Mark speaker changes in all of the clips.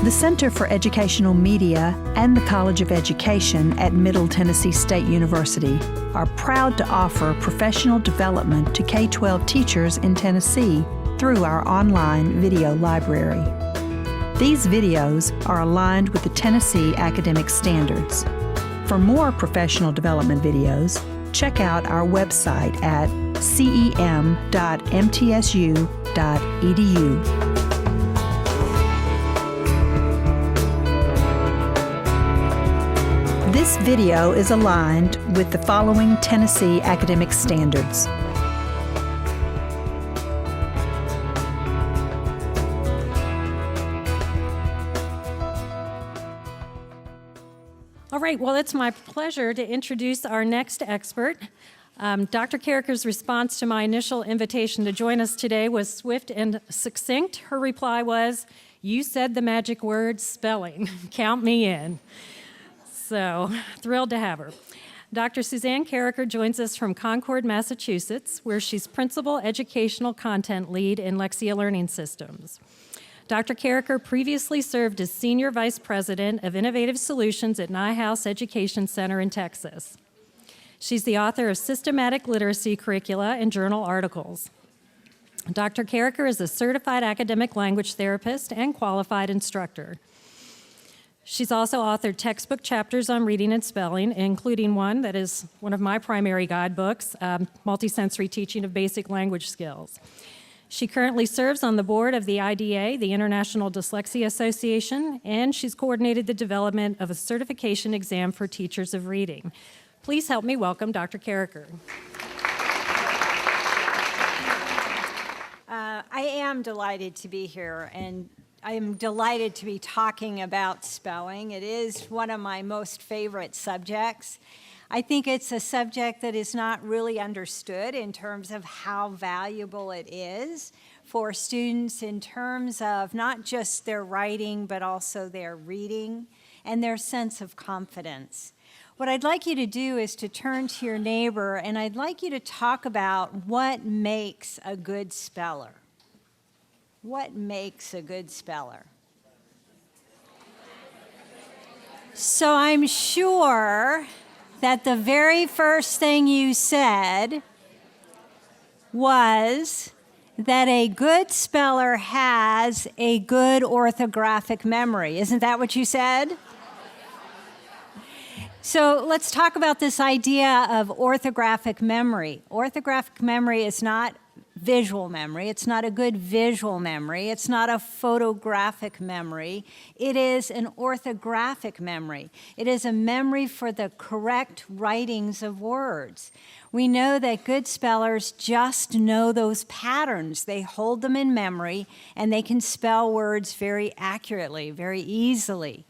Speaker 1: The Center for Educational Media and the College of Education at Middle Tennessee State University are proud to offer professional development to K-12 teachers in Tennessee through our online video library. These videos are aligned with the Tennessee academic standards. For more professional development videos, check out our website at cem.mtsu.edu. This video is aligned with the following Tennessee academic standards.
Speaker 2: All right, well, it's my pleasure to introduce our next expert. Dr. Carricker's response to my initial invitation to join us today was swift and succinct. Her reply was, "You said the magic word, spelling. Count me in." So, thrilled to have her. Dr. Suzanne Carricker joins us from Concord, Massachusetts, where she's Principal Educational Content Lead in Lexia Learning Systems. Dr. Carricker previously served as Senior Vice President of Innovative Solutions at Niehaus Education Center in Texas. She's the author of systematic literacy curricula and journal articles. Dr. Carricker is a certified academic language therapist and qualified instructor. She's also authored textbook chapters on reading and spelling, including one that is one of my primary guidebooks, Multisensory Teaching of Basic Language Skills. She currently serves on the board of the IDA, the International Dyslexia Association, and she's coordinated the development of a certification exam for teachers of reading. Please help me welcome Dr. Carricker.
Speaker 3: I am delighted to be here, and I am delighted to be talking about spelling. It is one of my most favorite subjects. I think it's a subject that is not really understood in terms of how valuable it is for students in terms of not just their writing, but also their reading and their sense of confidence. What I'd like you to do is to turn to your neighbor, and I'd like you to talk about what makes a good speller. What makes a good speller? So I'm sure that the very first thing you said was that a good speller has a good orthographic memory. Isn't that what you said? So let's talk about this idea of orthographic memory. Orthographic memory is not visual memory. It's not a good visual memory. It's not a photographic memory. It is an orthographic memory. It is a memory for the correct writings of words. We know that good spellers just know those patterns. They hold them in memory, and they can spell words very accurately, very easily.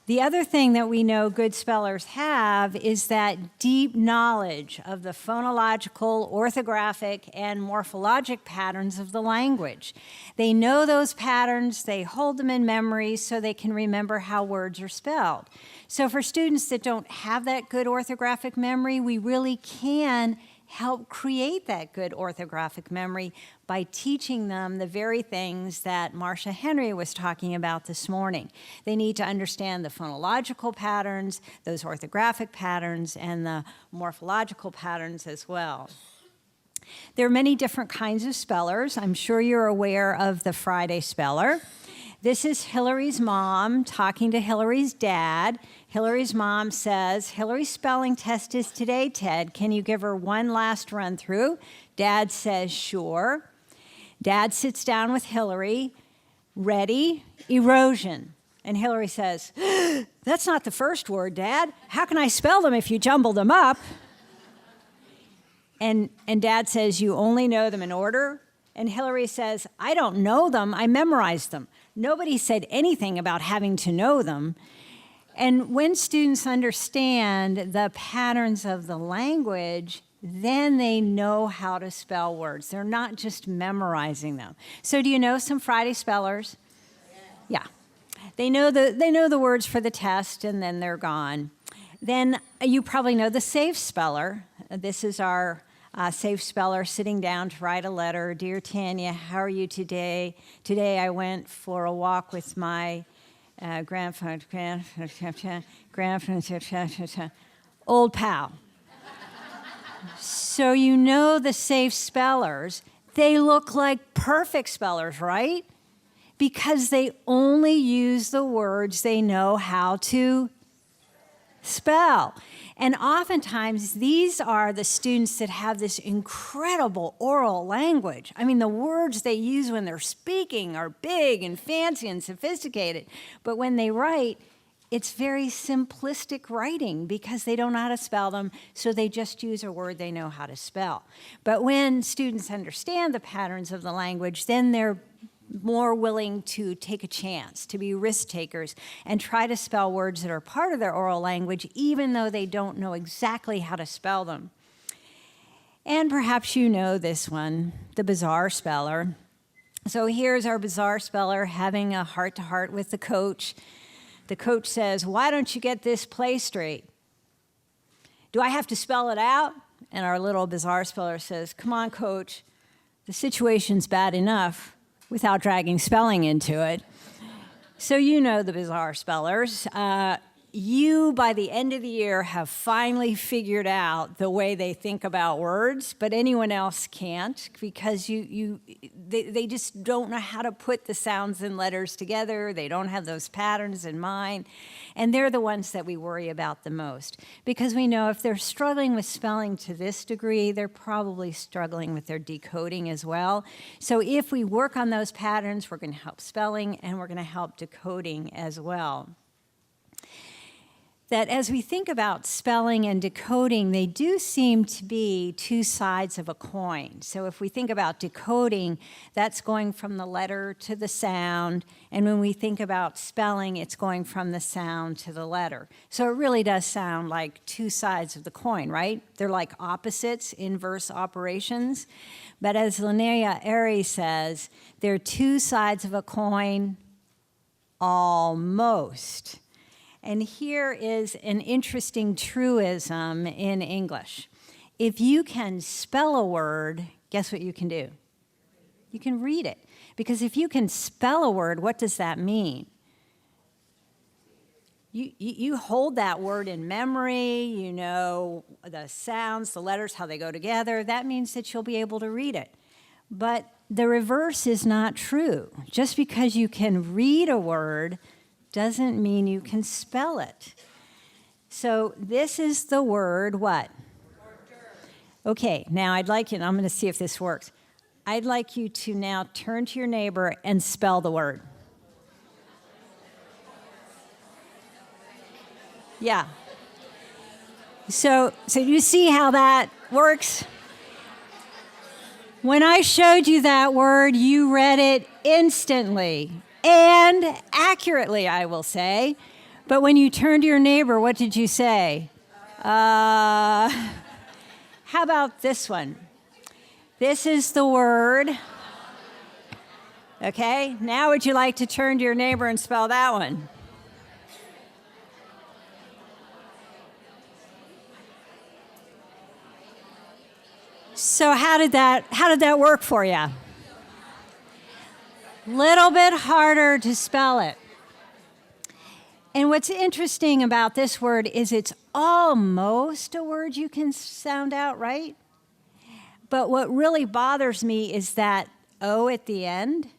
Speaker 3: The other thing that we know good spellers have is that deep knowledge of the phonological, orthographic, and morphologic patterns of the language. They know those patterns, they hold them in memory so they can remember how words are spelled. So for students that don't have that good orthographic memory, we really can help create that good orthographic memory by teaching them the very things that Marcia Henry was talking about this morning. They need to understand the phonological patterns, those orthographic patterns, and the morphological patterns as well. There are many different kinds of spellers. I'm sure you're aware of the Friday speller. This is Hillary's mom talking to Hillary's dad. Hillary's mom says, "Hillary's spelling test is today, Ted. Can you give her one last run through?" Dad says, "Sure." Dad sits down with Hillary. "Ready? Erosion." And Hillary says, "That's not the first word, Dad. How can I spell them if you jumble them up?" And Dad says, "You only know them in order?" And Hillary says, "I don't know them. I memorized them." Nobody said anything about having to know them. And when students understand the patterns of the language, then they know how to spell words. They're not just memorizing them. So do you know some Friday spellers? Yeah. They know the words for the test, and then they're gone. Then you probably know the safe speller. This is our safe speller sitting down to write a letter. "Dear Tanya, how are you today? Today I went for a walk with my old pal. So you know the safe spellers, they look like perfect spellers, right? Because they only use the words they know how to spell. And oftentimes, these are the students that have this incredible oral language. I mean, the words they use when they're speaking are big and fancy and sophisticated. But when they write, it's very simplistic writing because they don't know how to spell them, so they just use a word they know how to spell. But when students understand the patterns of the language, then they're more willing to take a chance, to be risk takers, and try to spell words that are part of their oral language, even though they don't know exactly how to spell them. And perhaps you know this one, the bizarre speller. So here's our bizarre speller having a heart-to-heart with the coach. The coach says, "Why don't you get this play straight? Do I have to spell it out?" And our little bizarre speller says, "Come on, coach, the situation's bad enough without dragging spelling into it." So you know the bizarre spellers. You, by the end of the year, have finally figured out the way they think about words, but anyone else can't because they just don't know how to put the sounds and letters together. They don't have those patterns in mind. And they're the ones that we worry about the most because we know if they're struggling with spelling to this degree, they're probably struggling with their decoding as well. So if we work on those patterns, we're going to help spelling and we're going to help decoding as well. That as we think about spelling and decoding, they do seem to be two sides of a coin. So if we think about decoding, that's going from the letter to the sound, and when we think about spelling, it's going from the sound to the letter. So it really does sound like two sides of the coin, right? They're like opposites, inverse operations. But as Linnea Airy says, they're two sides of a coin almost. And here is an interesting truism in English. If you can spell a word, guess what you can do? You can read it. Because if you can spell a word, what does that mean? You hold that word in memory, you know the sounds, the letters, how they go together. That means that you'll be able to read it. But the reverse is not true. Just because you can read a word doesn't mean you can spell it. So this is the word what? Okay, now I'd like you, and I'm going to see if this works. I'd like you to now turn to your neighbor and spell the word. Yeah. So you see how that works? When I showed you that word, you read it instantly. And accurately, I will say. But when you turned to your neighbor, what did you say? How about this one? This is the word. Okay, now would you like to turn to your neighbor and spell that one? So how did that work for you? Little bit harder to spell it. And what's interesting about this word is it's almost a word you can sound out, right? But what really bothers me is that O at the end.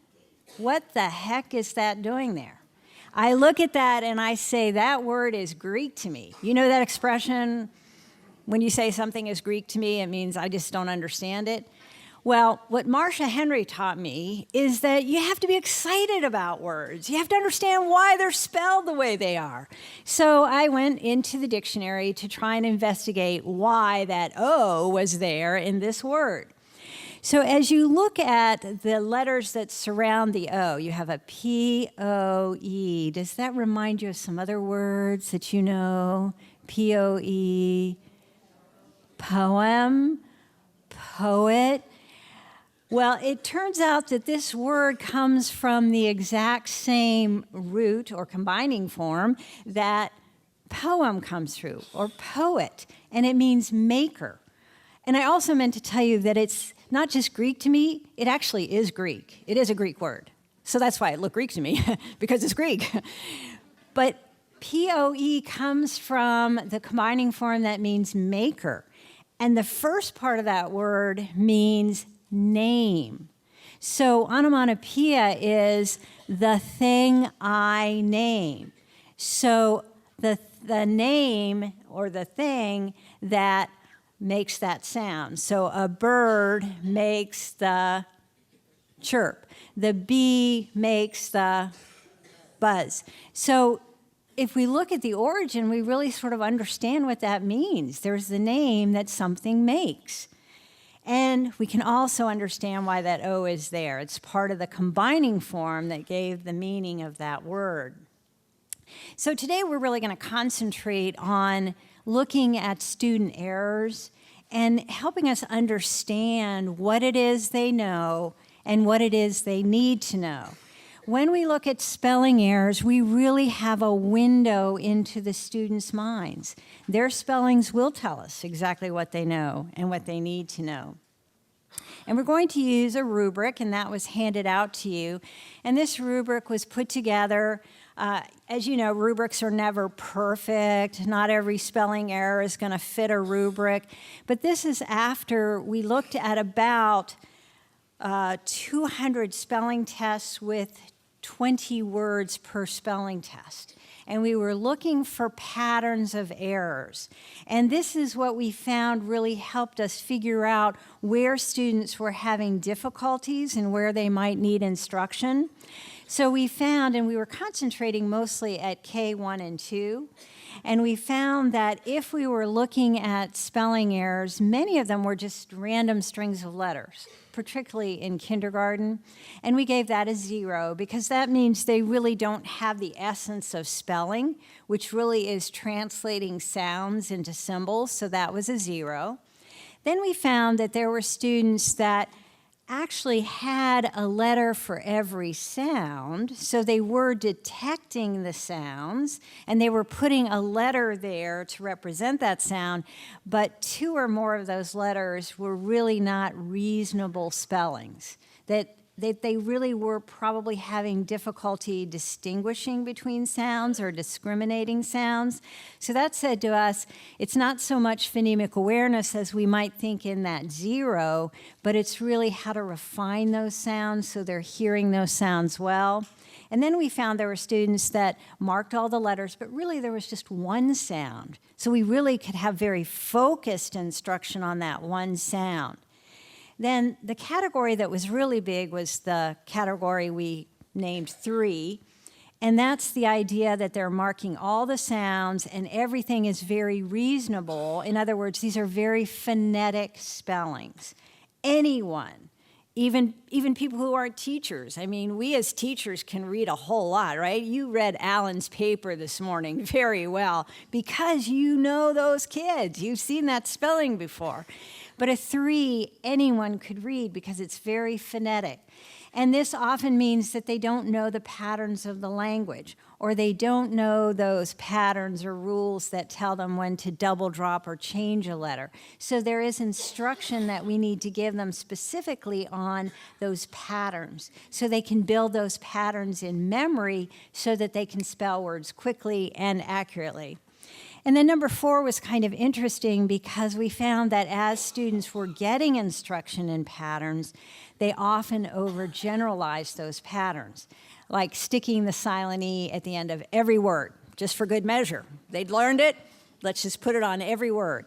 Speaker 3: What the heck is that doing there? I look at that and I say, that word is Greek to me. You know that expression, when you say something is Greek to me, it means I just don't understand it. Well, what Marcia Henry taught me is that you have to be excited about words. You have to understand why they're spelled the way they are. So I went into the dictionary to try and investigate why that O was there in this word. So as you look at the letters that surround the O, you have a P-O-E. Does that remind you of some other words that you know? P-O-E, poem, poet. Well, it turns out that this word comes from the exact same root or combining form that poem comes through, or poet, and it means maker. And I also meant to tell you that it's not just Greek to me, it actually is Greek. It is a Greek word. So that's why it looked Greek to me, because it's Greek. But POE comes from the combining form that means maker. And the first part of that word means name. So onomatopoeia is the thing I name. So the name or the thing that makes that sound. So a bird makes the chirp. The bee makes the buzz. So if we look at the origin, we really sort of understand what that means. There's the name that something makes. And we can also understand why that O is there. It's part of the combining form that gave the meaning of that word. So today we're really going to concentrate on looking at student errors and helping us understand what it is they know and what it is they need to know. When we look at spelling errors, we really have a window into the students' minds. Their spellings will tell us exactly what they know and what they need to know. And we're going to use a rubric, and that was handed out to you. And this rubric was put together. As you know, rubrics are never perfect. Not every spelling error is going to fit a rubric. But this is after we looked at about 200 spelling tests with 20 words per spelling test. And we were looking for patterns of errors. And this is what we found really helped us figure out where students were having difficulties and where they might need instruction. So we found, and we were concentrating mostly at K1 and 2, and we found that if we were looking at spelling errors, many of them were just random strings of letters, particularly in kindergarten, and we gave that a 0 because that means they really don't have the essence of spelling, which really is translating sounds into symbols, so that was a 0. Then we found that there were students that actually had a letter for every sound, so they were detecting the sounds, and they were putting a letter there to represent that sound, but 2 or more of those letters were really not reasonable spellings, that they really were probably having difficulty distinguishing between sounds or discriminating sounds. So that said to us, it's not so much phonemic awareness as we might think in that 0, but it's really how to refine those sounds so they're hearing those sounds well. And then we found there were students that marked all the letters, but really there was just one sound. So we really could have very focused instruction on that one sound. Then the category that was really big was the category we named 3, and that's the idea that they're marking all the sounds and everything is very reasonable. In other words, these are very phonetic spellings. Anyone, even people who aren't teachers. I mean, we as teachers can read a whole lot, right? You read Alan's paper this morning very well because you know those kids. You've seen that spelling before. But a 3, anyone could read because it's very phonetic. And this often means that they don't know the patterns of the language, or they don't know those patterns or rules that tell them when to double drop or change a letter. So there is instruction that we need to give them specifically on those patterns, so they can build those patterns in memory so that they can spell words quickly and accurately. And then number 4 was kind of interesting because we found that as students were getting instruction in patterns, they often overgeneralized those patterns, like sticking the silent E at the end of every word, just for good measure. They'd learned it, let's just put it on every word.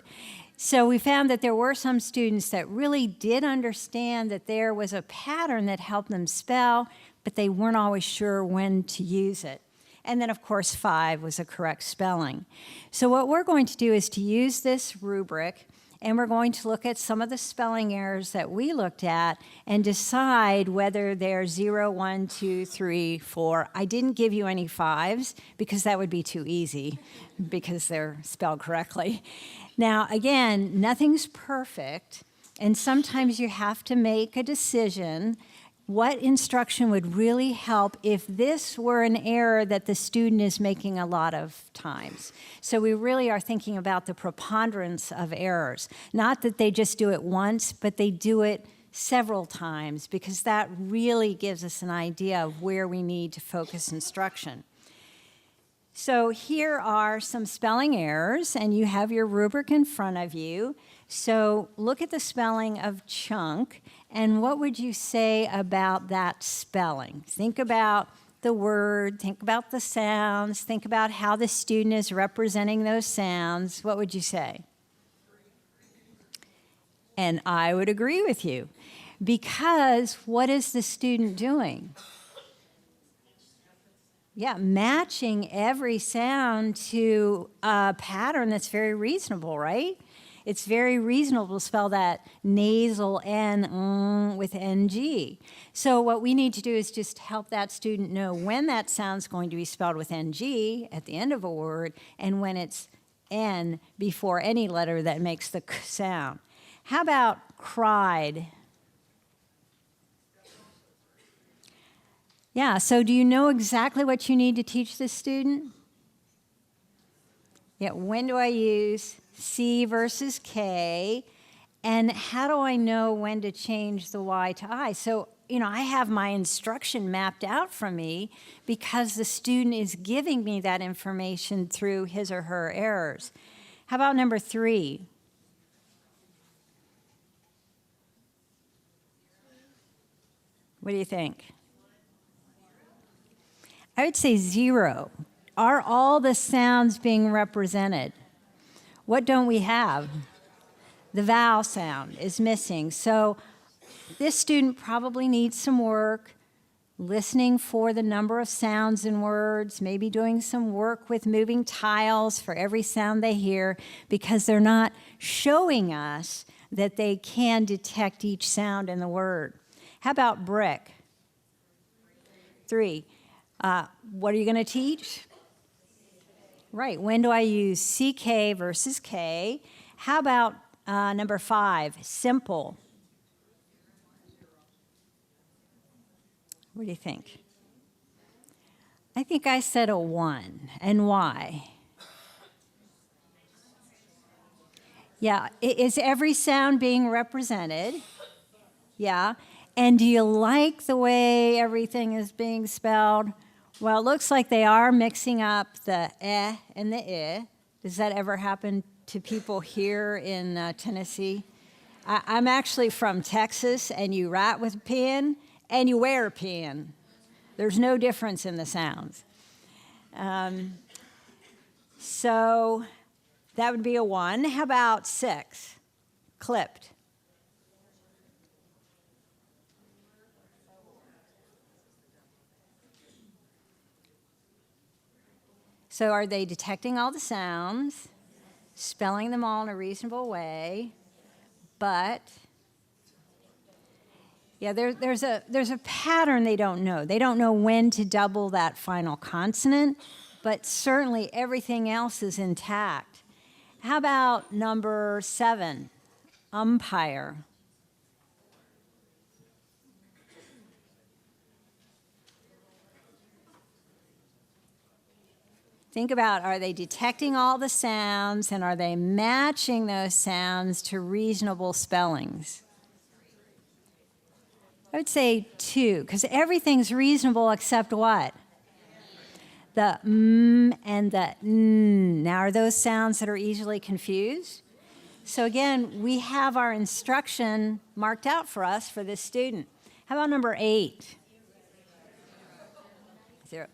Speaker 3: So we found that there were some students that really did understand that there was a pattern that helped them spell, but they weren't always sure when to use it. And then, of course, 5 was a correct spelling. So what we're going to do is to use this rubric, and we're going to look at some of the spelling errors that we looked at and decide whether they're 0, 1, 2, 3, 4. I didn't give you any 5s because that would be too easy because they're spelled correctly. Now, again, nothing's perfect, and sometimes you have to make a decision. What instruction would really help if this were an error that the student is making a lot of times? So we really are thinking about the preponderance of errors. Not that they just do it once, but they do it several times, because that really gives us an idea of where we need to focus instruction. So here are some spelling errors, and you have your rubric in front of you. So look at the spelling of chunk, and what would you say about that spelling? Think about the word, think about the sounds, think about how the student is representing those sounds. What would you say? And I would agree with you, because what is the student doing? Yeah, matching every sound to a pattern that's very reasonable, right? It's very reasonable to spell that nasal N with NG. So what we need to do is just help that student know when that sound's going to be spelled with NG at the end of a word, and when it's N before any letter that makes the K sound. How about cried? Yeah, so do you know exactly what you need to teach this student? Yeah, when do I use C versus K? And how do I know when to change the Y to I? So, I have my instruction mapped out for me because the student is giving me that information through his or her errors. How about number 3? What do you think? I would say 0. Are all the sounds being represented? What don't we have? The vowel sound is missing. So this student probably needs some work listening for the number of sounds in words, maybe doing some work with moving tiles for every sound they hear, because they're not showing us that they can detect each sound in the word. How about brick? 3. What are you going to teach? Right, when do I use CK versus K? How about number 5, simple? What do you think? I think I said a 1, and why? Yeah, is every sound being represented? Yeah, and do you like the way everything is being spelled? Well, it looks like they are mixing up the eh and the I. Does that ever happen to people here in Tennessee? I'm actually from Texas, and you write with a pen and you wear a pen. There's no difference in the sounds. So that would be a 1. How about 6? Clipped. So are they detecting all the sounds, spelling them all in a reasonable way, but yeah, there's a pattern they don't know. They don't know when to double that final consonant, but certainly everything else is intact. How about number 7, umpire? Think about, are they detecting all the sounds, and are they matching those sounds to reasonable spellings? I would say 2, because everything's reasonable except what? The and the n. Now, are those sounds that are easily confused? So again, we have our instruction marked out for us for this student. How about number 8? 0.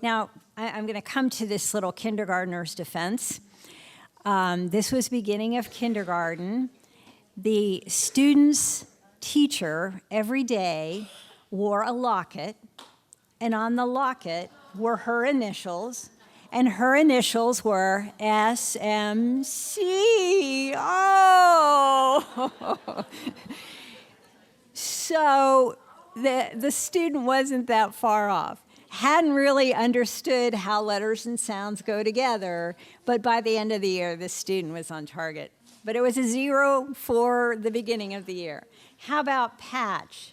Speaker 3: Now, I'm going to come to this little kindergartner's defense. This was beginning of kindergarten. The student's teacher every day wore a locket, and on the locket were her initials, and her initials were SMC. Oh! So the student wasn't that far off. Hadn't really understood how letters and sounds go together, but by the end of the year, the student was on target. But it was a 0 for the beginning of the year. How about patch?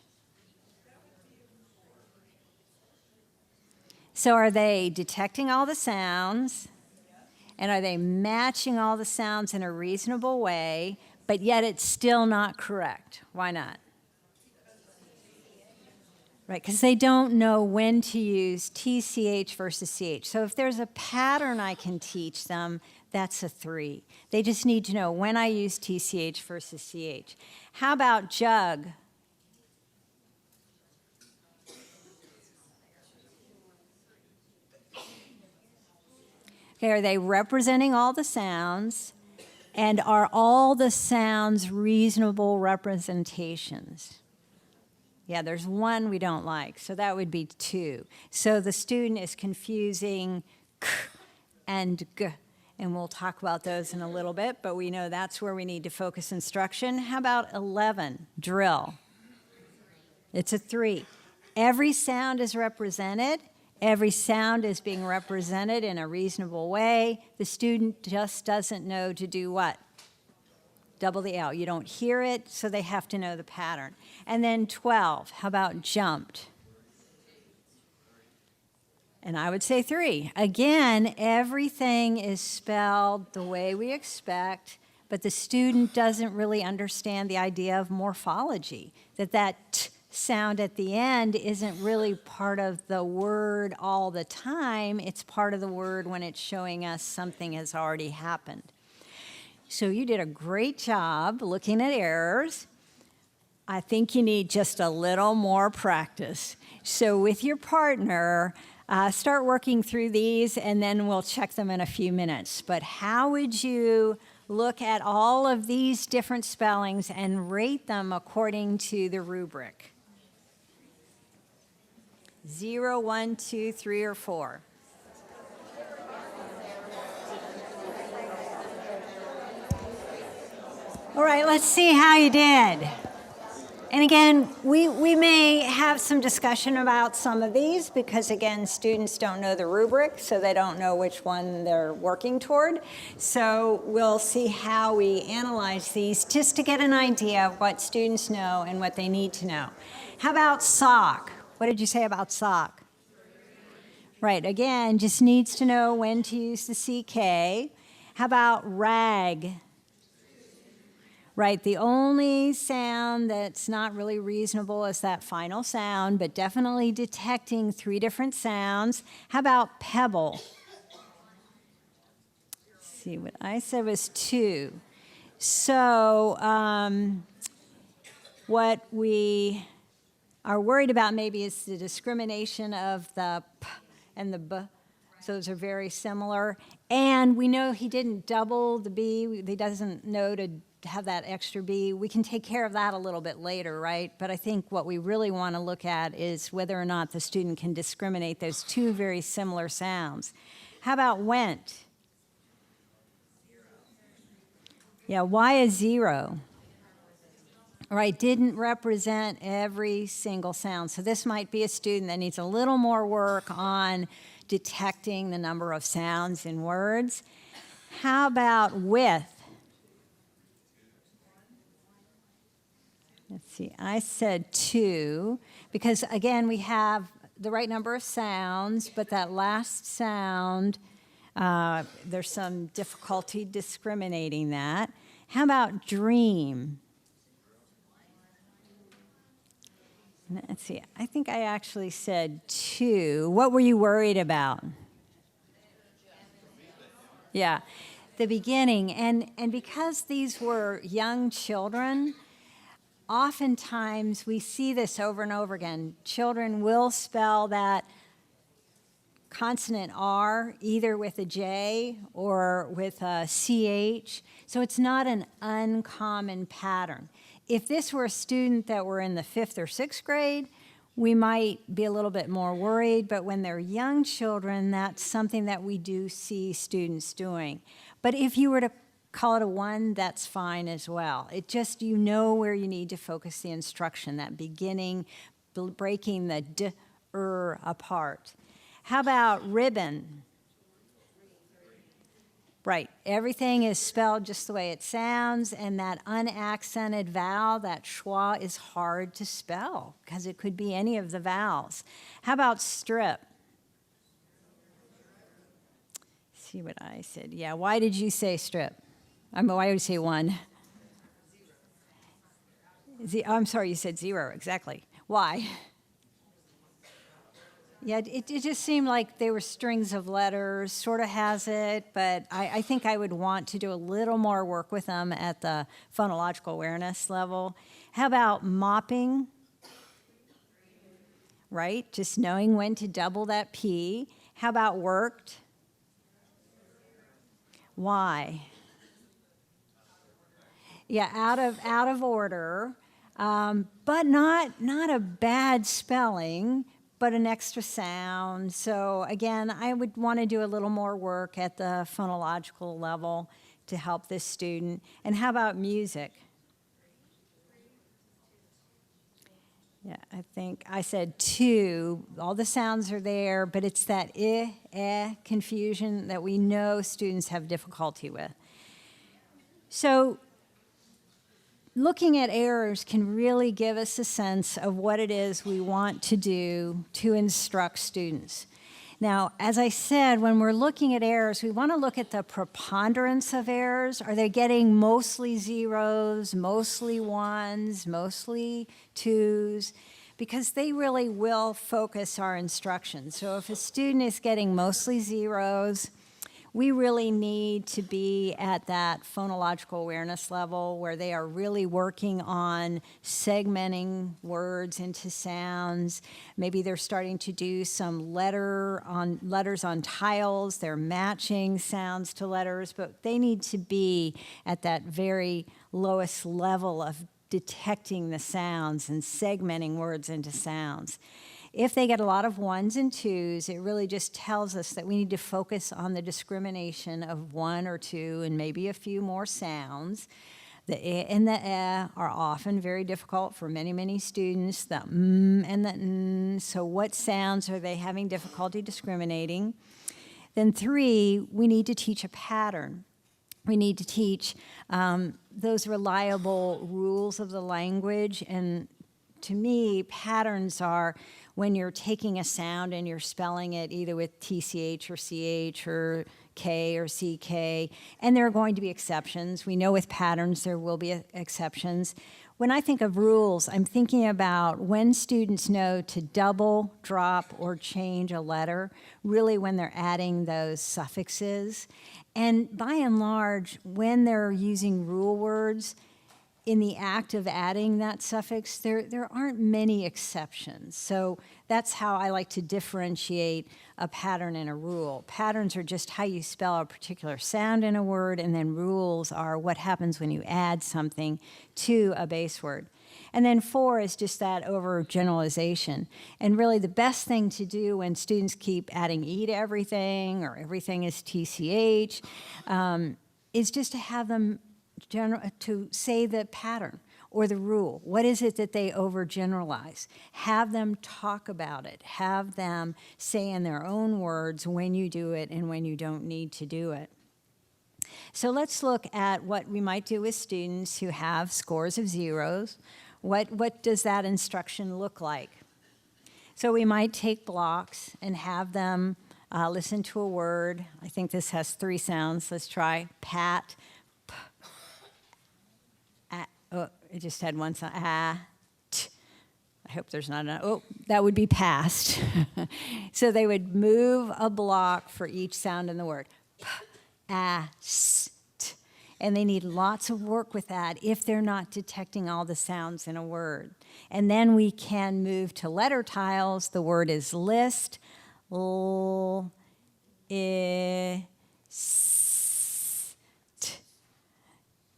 Speaker 3: So are they detecting all the sounds, and are they matching all the sounds in a reasonable way, but yet it's still not correct? Why not? Right, because they don't know when to use TCH versus CH. So if there's a pattern I can teach them, that's a 3. They just need to know when I use TCH versus CH. How about jug? Okay, are they representing all the sounds? And are all the sounds reasonable representations? Yeah, there's one we don't like, so that would be 2. So the student is confusing k and g, and we'll talk about those in a little bit, but we know that's where we need to focus instruction. How about 11, drill? It's a 3. Every sound is represented. Every sound is being represented in a reasonable way. The student just doesn't know to do what? Double the L. You don't hear it, so they have to know the pattern. And then 12, how about jumped? And I would say 3. Again, everything is spelled the way we expect, but the student doesn't really understand the idea of morphology, that t sound at the end isn't really part of the word all the time. It's part of the word when it's showing us something has already happened. So you did a great job looking at errors. I think you need just a little more practice. So with your partner, start working through these, and then we'll check them in a few minutes. But how would you look at all of these different spellings and rate them according to the rubric? 0, 1, 2, 3, or 4? All right, let's see how you did. And again, we may have some discussion about some of these because, again, students don't know the rubric, so they don't know which one they're working toward. So we'll see how we analyze these just to get an idea of what students know and what they need to know. How about sock? What did you say about sock? Right, again, just needs to know when to use the CK. How about rag? Right, the only sound that's not really reasonable is that final sound, but definitely detecting 3 different sounds. How about pebble? Let's see, what I said was 2. So what we are worried about maybe is the discrimination of the p and the b. So those are very similar. And we know he didn't double the b. He doesn't know to have that extra b. We can take care of that a little bit later, right? But I think what we really want to look at is whether or not the student can discriminate those 2 very similar sounds. How about went? Yeah, why a 0? Right, didn't represent every single sound. So this might be a student that needs a little more work on detecting the number of sounds in words. How about with? Let's see, I said 2, because again, we have the right number of sounds, but that last sound, there's some difficulty discriminating that. How about dream? Let's see, I think I actually said 2. What were you worried about? Yeah, the beginning. And because these were young children, oftentimes we see this over and over again. Children will spell that consonant R either with a J or with a CH. So it's not an uncommon pattern. If this were a student that were in the 5th or 6th grade, we might be a little bit more worried, but when they're young children, that's something that we do see students doing. But if you were to call it a 1, that's fine as well. It just, you know where you need to focus the instruction, that beginning, breaking the d, apart. How about ribbon? Right, everything is spelled just the way it sounds, and that unaccented vowel, that schwa, is hard to spell because it could be any of the vowels. How about strip? See what I said. Yeah, why did you say strip? Why did you say 1? I'm sorry, you said 0, exactly. Why? Yeah, it just seemed like they were strings of letters, sort of has it, but I think I would want to do a little more work with them at the phonological awareness level. How about mopping? Right, just knowing when to double that P. How about worked? Why? Yeah, out of order, but not a bad spelling, but an extra sound. So again, I would want to do a little more work at the phonological level to help this student. And how about music? Yeah, I think I said two. All the sounds are there, but it's that confusion that we know students have difficulty with. So looking at errors can really give us a sense of what it is we want to do to instruct students. Now, as I said, when we're looking at errors, we want to look at the preponderance of errors. Are they getting mostly zeros, mostly ones, mostly twos? Because they really will focus our instruction. So if a student is getting mostly zeros, we really need to be at that phonological awareness level where they are really working on segmenting words into sounds. Maybe they're starting to do some letters on tiles. They're matching sounds to letters, but they need to be at that very lowest level of detecting the sounds and segmenting words into sounds. If they get a lot of ones and twos, it really just tells us that we need to focus on the discrimination of one or two and maybe a few more sounds. The I and the are often very difficult for many, many students, the and the n. So what sounds are they having difficulty discriminating? Then 3, we need to teach a pattern. We need to teach those reliable rules of the language. And to me, patterns are when you're taking a sound and you're spelling it either with TCH or CH or K or CK, and there are going to be exceptions. We know with patterns there will be exceptions. When I think of rules, I'm thinking about when students know to double, drop, or change a letter, really when they're adding those suffixes. And by and large, when they're using rule words, in the act of adding that suffix, there aren't many exceptions. So that's how I like to differentiate a pattern and a rule. Patterns are just how you spell a particular sound in a word, and then rules are what happens when you add something to a base word. And then 4 is just that overgeneralization. And really the best thing to do when students keep adding E to everything, or everything is TCH, is just to have them to say the pattern or the rule. What is it that they overgeneralize? Have them talk about it. Have them say in their own words when you do it and when you don't need to do it. So let's look at what we might do with students who have scores of zeros. What does that instruction look like? So we might take blocks and have them listen to a word. I think this has 3 sounds. Let's try pat. Oh, it just had one sound. T. I hope there's not enough. Oh, that would be past. So they would move a block for each sound in the word. P, a, s, t. And they need lots of work with that if they're not detecting all the sounds in a word. And then we can move to letter tiles. The word is list. L, I, s.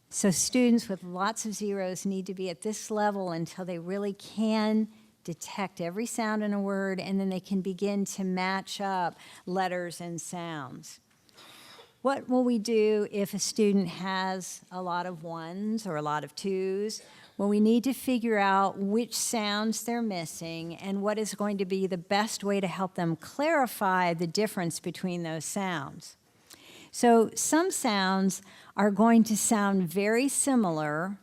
Speaker 3: So students with lots of zeros need to be at this level until they really can detect every sound in a word, and then they can begin to match up letters and sounds. What will we do if a student has a lot of ones or a lot of twos? Well, we need to figure out which sounds they're missing and what is going to be the best way to help them clarify the difference between those sounds. So some sounds are going to sound very similar,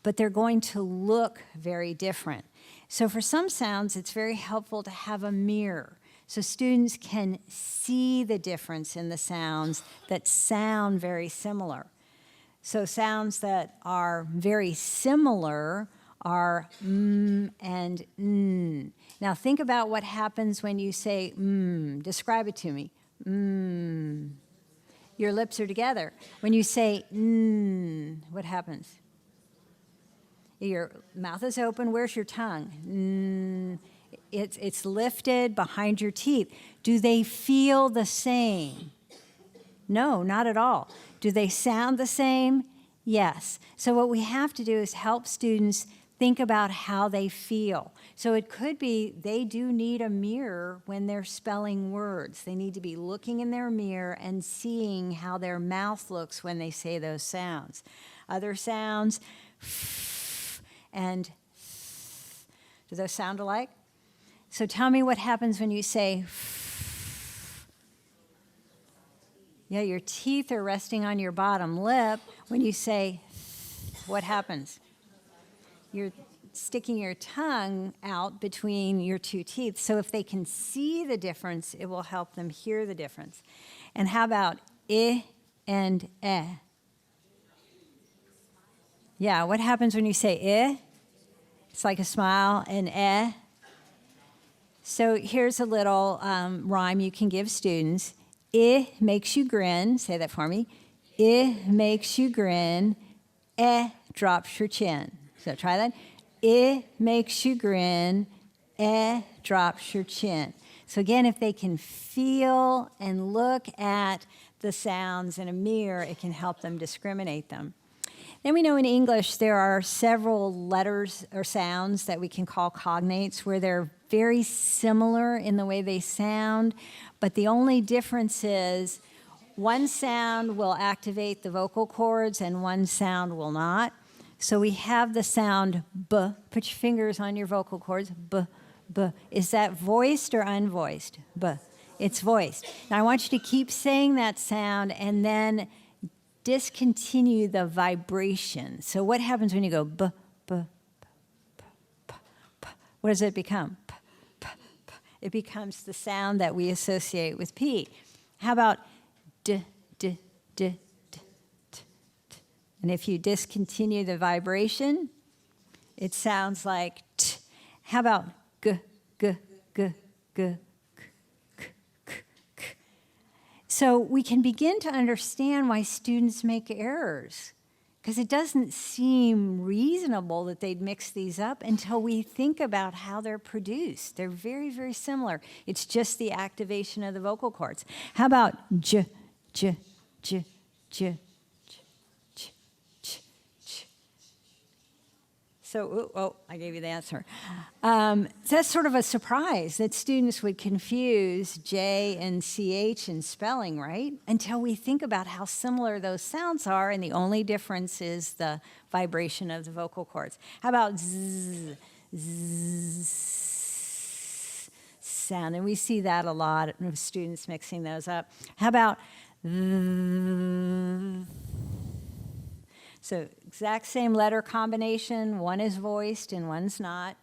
Speaker 3: but they're going to look very different. So for some sounds, it's very helpful to have a mirror so students can see the difference in the sounds that sound very similar. So sounds that are very similar are and n. Now think about what happens when you say Describe it to me. Your lips are together. When you say what happens? Your mouth is open. Where's your tongue? It's lifted behind your teeth. Do they feel the same? No, not at all. Do they sound the same? Yes. So what we have to do is help students think about how they feel. So it could be they do need a mirror when they're spelling words. They need to be looking in their mirror and seeing how their mouth looks when they say those sounds. Other sounds, and do those sound alike? So tell me what happens when you say yeah, your teeth are resting on your bottom lip. When you say what happens? You're sticking your tongue out between your two teeth. So if they can see the difference, it will help them hear the difference. And how about I and eh? Yeah, what happens when you say eh? It's like a smile, and eh. So here's a little rhyme you can give students. I makes you grin. Say that for me. I makes you grin. Eh drops your chin. So try that. I makes you grin. Eh drops your chin. So again, if they can feel and look at the sounds in a mirror, it can help them discriminate them. Then we know in English there are several letters or sounds that we can call cognates where they're very similar in the way they sound, but the only difference is one sound will activate the vocal cords and one sound will not. So we have the sound B. Put your fingers on your vocal cords. B, B. Is that voiced or unvoiced? B. It's voiced. Now I want you to keep saying that sound and then discontinue the vibration. So what happens when you go B, B, B, B, B, B? What does it become? P, P, P. It becomes the sound that we associate with P. How about D, D, D, D, D, D? And if you discontinue the vibration, it sounds like T. How about G, G, G, G? So we can begin to understand why students make errors, because it doesn't seem reasonable that they'd mix these up until we think about how they're produced. They're very, very similar. It's just the activation of the vocal cords. How about J, J, J, J, J, J, J, J? So, I gave you the answer. So that's sort of a surprise that students would confuse J and CH in spelling, right? Until we think about how similar those sounds are, and the only difference is the vibration of the vocal cords. How about Z, Z sound? And we see that a lot of students mixing those up. How about So exact same letter combination, one is voiced and one's not.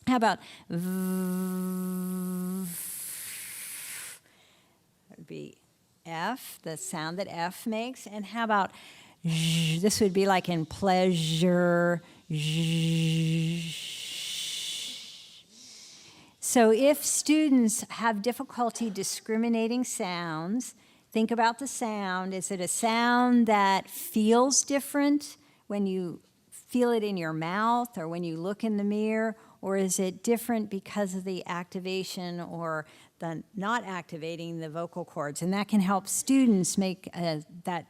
Speaker 3: How about v? That would be F, the sound that F makes. And how about j? This would be like in pleasure. J. So if students have difficulty discriminating sounds, think about the sound. Is it a sound that feels different when you feel it in your mouth or when you look in the mirror? Or is it different because of the activation or the not activating the vocal cords? And that can help students make that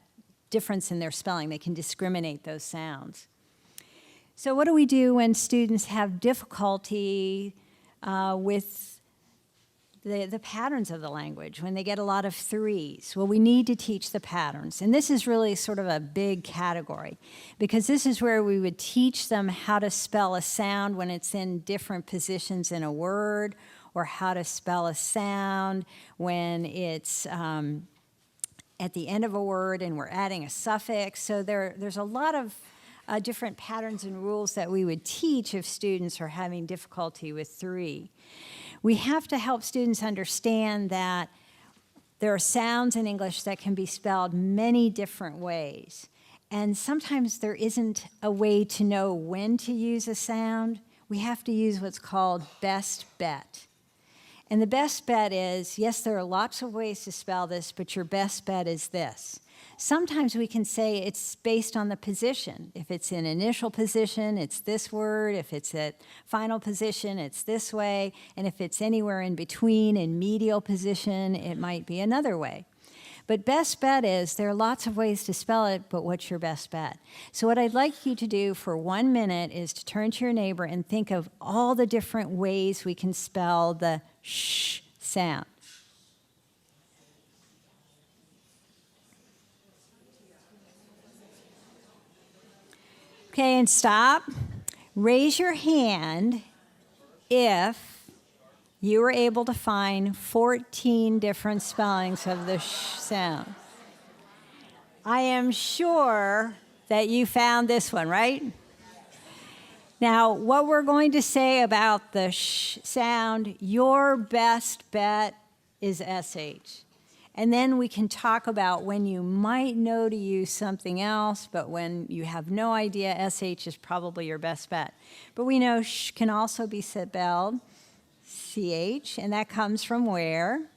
Speaker 3: difference in their spelling. They can discriminate those sounds. So what do we do when students have difficulty with the patterns of the language, when they get a lot of threes? Well, we need to teach the patterns. And this is really sort of a big category, because this is where we would teach them how to spell a sound when it's in different positions in a word, or how to spell a sound when it's at the end of a word and we're adding a suffix. So there's a lot of different patterns and rules that we would teach if students are having difficulty with three. We have to help students understand that there are sounds in English that can be spelled many different ways. And sometimes there isn't a way to know when to use a sound. We have to use what's called best bet. And the best bet is, yes, there are lots of ways to spell this, but your best bet is this. Sometimes we can say it's based on the position. If it's in initial position, it's this word. If it's at final position, it's this way. And if it's anywhere in between, in medial position, it might be another way. But best bet is, there are lots of ways to spell it, but what's your best bet? So what I'd like you to do for 1 minute is to turn to your neighbor and think of all the different ways we can spell the sh sound. Okay, and stop. Raise your hand if you were able to find 14 different spellings of the sh sound. I am sure that you found this one, right? Now, what we're going to say about the sh sound, your best bet is SH. And then we can talk about when you might know to use something else, but when you have no idea, SH is probably your best bet. But we know sh can also be spelled CH, and that comes from where?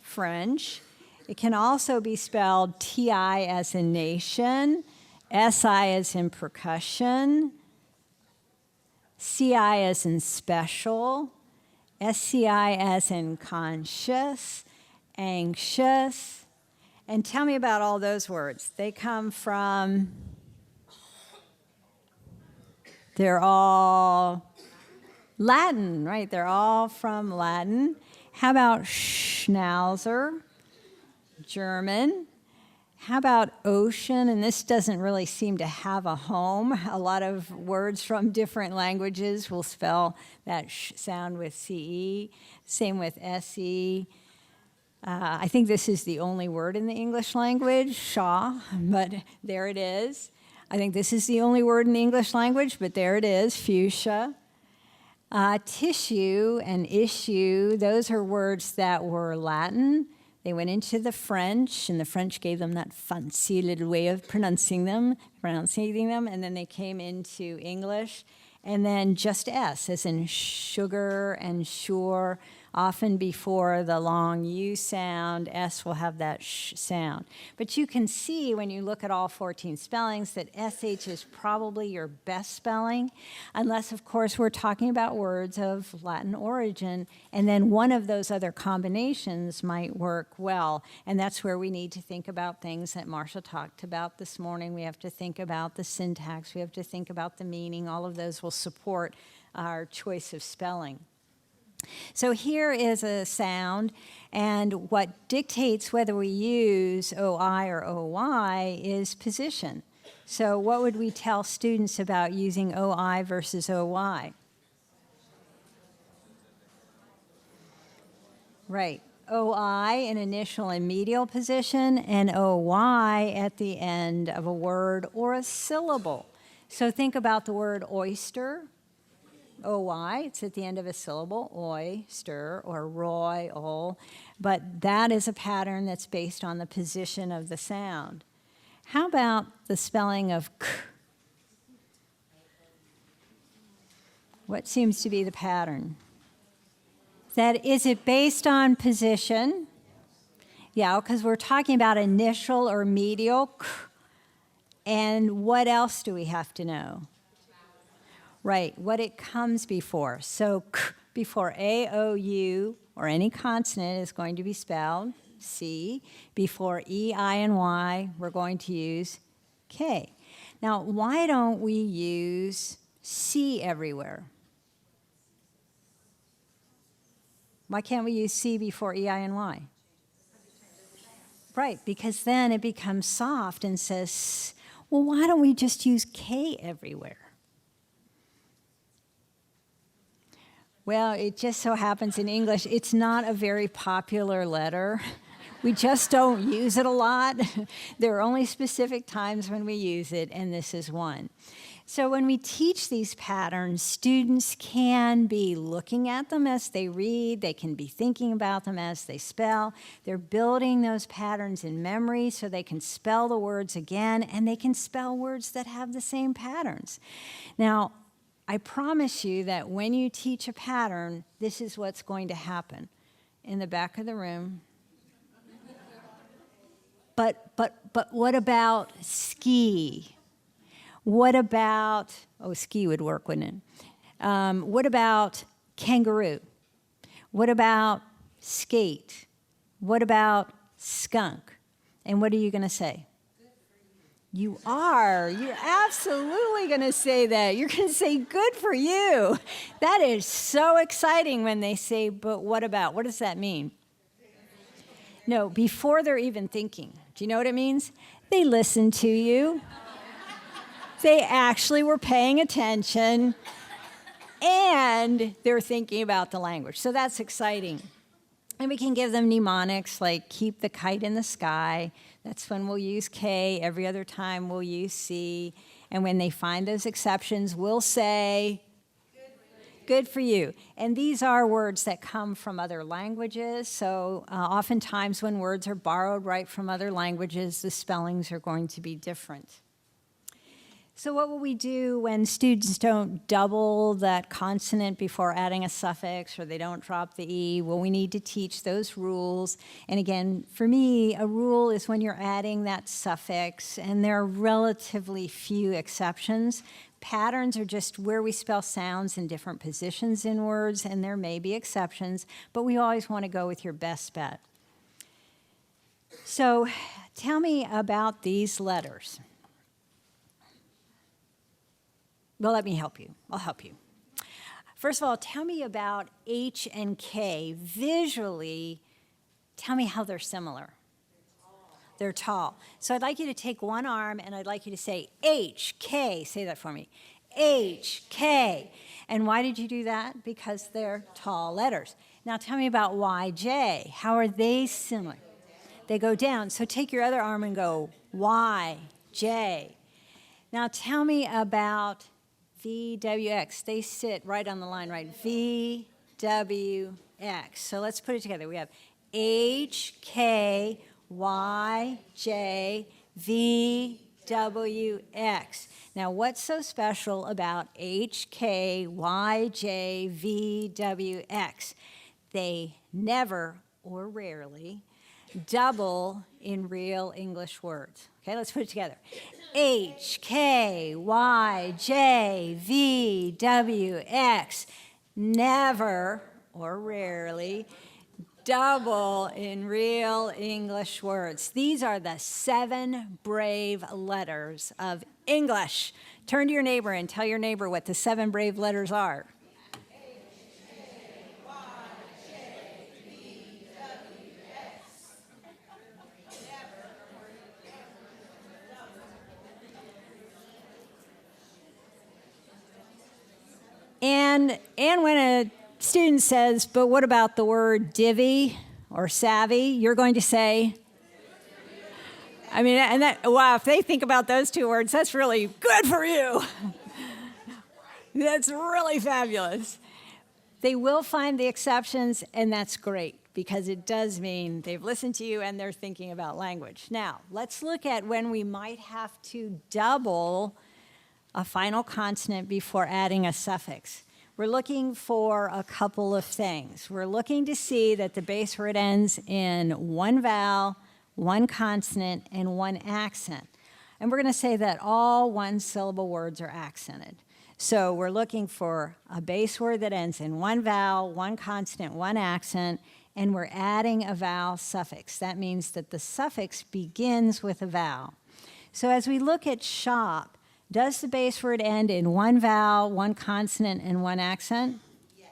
Speaker 3: French. It can also be spelled TI as in nation, SI as in percussion, CI as in special, SCI as in conscious, anxious. And tell me about all those words. They come from, they're all Latin, right? They're all from Latin. How about Schnauzer? German. How about ocean? And this doesn't really seem to have a home. A lot of words from different languages will spell that sh sound with CE. Same with SE. I think this is the only word in the English language, shaw, but there it is. I think this is the only word in the English language, but there it is, fuchsia. Tissue and issue, those are words that were Latin. They went into the French, and the French gave them that fancy little way of pronouncing them, and then they came into English. And then just S, as in sugar and sure. Often before the long U sound, S will have that sh sound. But you can see when you look at all 14 spellings that SH is probably your best spelling, unless, of course, we're talking about words of Latin origin, and then one of those other combinations might work well. And that's where we need to think about things that Marsha talked about this morning. We have to think about the syntax. We have to think about the meaning. All of those will support our choice of spelling. So here is a sound, and what dictates whether we use OI or OY is position. So what would we tell students about using OI versus OY? Right. OI in initial and medial position, and OY at the end of a word or a syllable. So think about the word oyster. OY, it's at the end of a syllable, oyster, or royal, but that is a pattern that's based on the position of the sound. How about the spelling of k? What seems to be the pattern? Is it based on position? Yeah, because we're talking about initial or medial k. And what else do we have to know? Right, what it comes before. So k before A, O, U, or any consonant is going to be spelled C. Before E, I, and Y, we're going to use K. Now, why don't we use C everywhere? Why can't we use C before E, I, and Y? Right, because then it becomes soft and says, well, why don't we just use K everywhere? Well, it just so happens in English, it's not a very popular letter. We just don't use it a lot. There are only specific times when we use it, and this is one. So when we teach these patterns, students can be looking at them as they read. They can be thinking about them as they spell. They're building those patterns in memory so they can spell the words again, and they can spell words that have the same patterns. Now, I promise you that when you teach a pattern, this is what's going to happen. In the back of the room. But what about ski? What about, oh, ski would work, wouldn't it? What about kangaroo? What about skate? What about skunk? And what are you going to say? You are. You're absolutely going to say that. You're going to say, good for you. That is so exciting when they say, but what about? What does that mean? No, before they're even thinking. Do you know what it means? They listened to you. They actually were paying attention, and they're thinking about the language. So that's exciting. And we can give them mnemonics like keep the kite in the sky. That's when we'll use K. Every other time we'll use C. And when they find those exceptions, we'll say, good for you. And these are words that come from other languages. So oftentimes when words are borrowed right from other languages, the spellings are going to be different. So what will we do when students don't double that consonant before adding a suffix, or they don't drop the E? Well, we need to teach those rules. And again, for me, a rule is when you're adding that suffix, and there are relatively few exceptions. Patterns are just where we spell sounds in different positions in words, and there may be exceptions, but we always want to go with your best bet. So tell me about these letters. Well, let me help you. I'll help you. First of all, tell me about H and K. Visually, tell me how they're similar. They're tall. So I'd like you to take one arm, and I'd like you to say H, K. Say that for me. H, K. And why did you do that? Because they're tall letters. Now tell me about Y, J. How are they similar? They go down. So take your other arm and go Y, J. Now tell me about V, W, X. They sit right on the line, right? V, W, X. So let's put it together. We have H, K, Y, J, V, W, X. Now, what's so special about H, K, Y, J, V, W, X? They never or rarely double in real English words. Okay, let's put it together. H, K, Y, J, V, W, X. Never or rarely double in real English words. These are the 7 brave letters of English. Turn to your neighbor and tell your neighbor what the 7 brave letters are. And when a student says, but what about the word divvy or savvy, you're going to say, I mean, and that, wow, if they think about those 2 words, that's really good for you. That's really fabulous. They will find the exceptions, and that's great, because it does mean they've listened to you and they're thinking about language. Now, let's look at when we might have to double a final consonant before adding a suffix. We're looking for a couple of things. We're looking to see that the base word ends in 1 vowel, 1 consonant, and 1 accent. And we're going to say that all 1-syllable words are accented. So we're looking for a base word that ends in 1 vowel, 1 consonant, 1 accent, and we're adding a vowel suffix. That means that the suffix begins with a vowel. So as we look at shop, does the base word end in 1 vowel, 1 consonant, and 1 accent? Yes.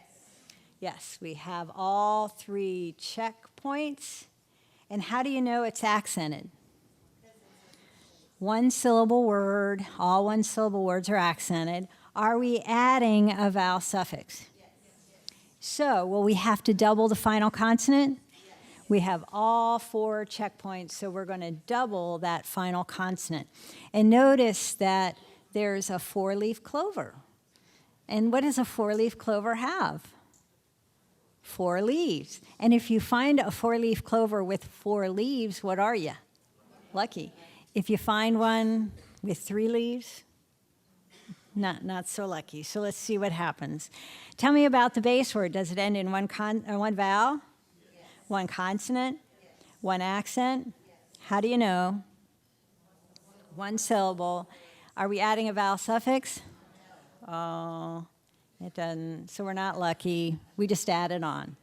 Speaker 3: Yes, we have all 3 checkpoints. And how do you know it's accented? 1-syllable word, all 1-syllable words are accented. Are we adding a vowel suffix? Yes. So, will we have to double the final consonant? Yes. We have all 4 checkpoints, so we're going to double that final consonant. And notice that there's a 4-leaf clover. And what does a 4-leaf clover have? 4 leaves. And if you find a 4-leaf clover with 4 leaves, what are you? Lucky. If you find one with 3 leaves, not so lucky. So let's see what happens. Tell me about the base word. Does it end in one vowel? Yes. One consonant? Yes. One accent? Yes. How do you know? One syllable. Are we adding a vowel suffix? No. Oh, it doesn't. So we're not lucky. We just added on.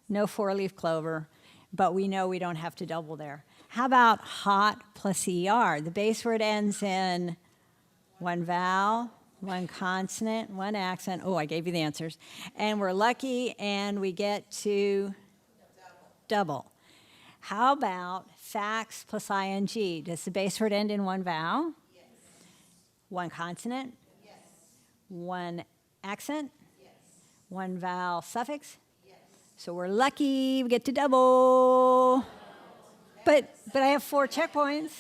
Speaker 3: No 4-leaf clover, but we know we don't have to double there. How about hot plus ER? The base word ends in one vowel, one consonant, one accent. Oh, I gave you the answers. And we're lucky, and we get to double. How about fax plus ing? Does the base word end in one vowel? Yes. One consonant? Yes. One accent? Yes. One vowel suffix? Yes. So we're lucky, we get to double. But I have 4 checkpoints.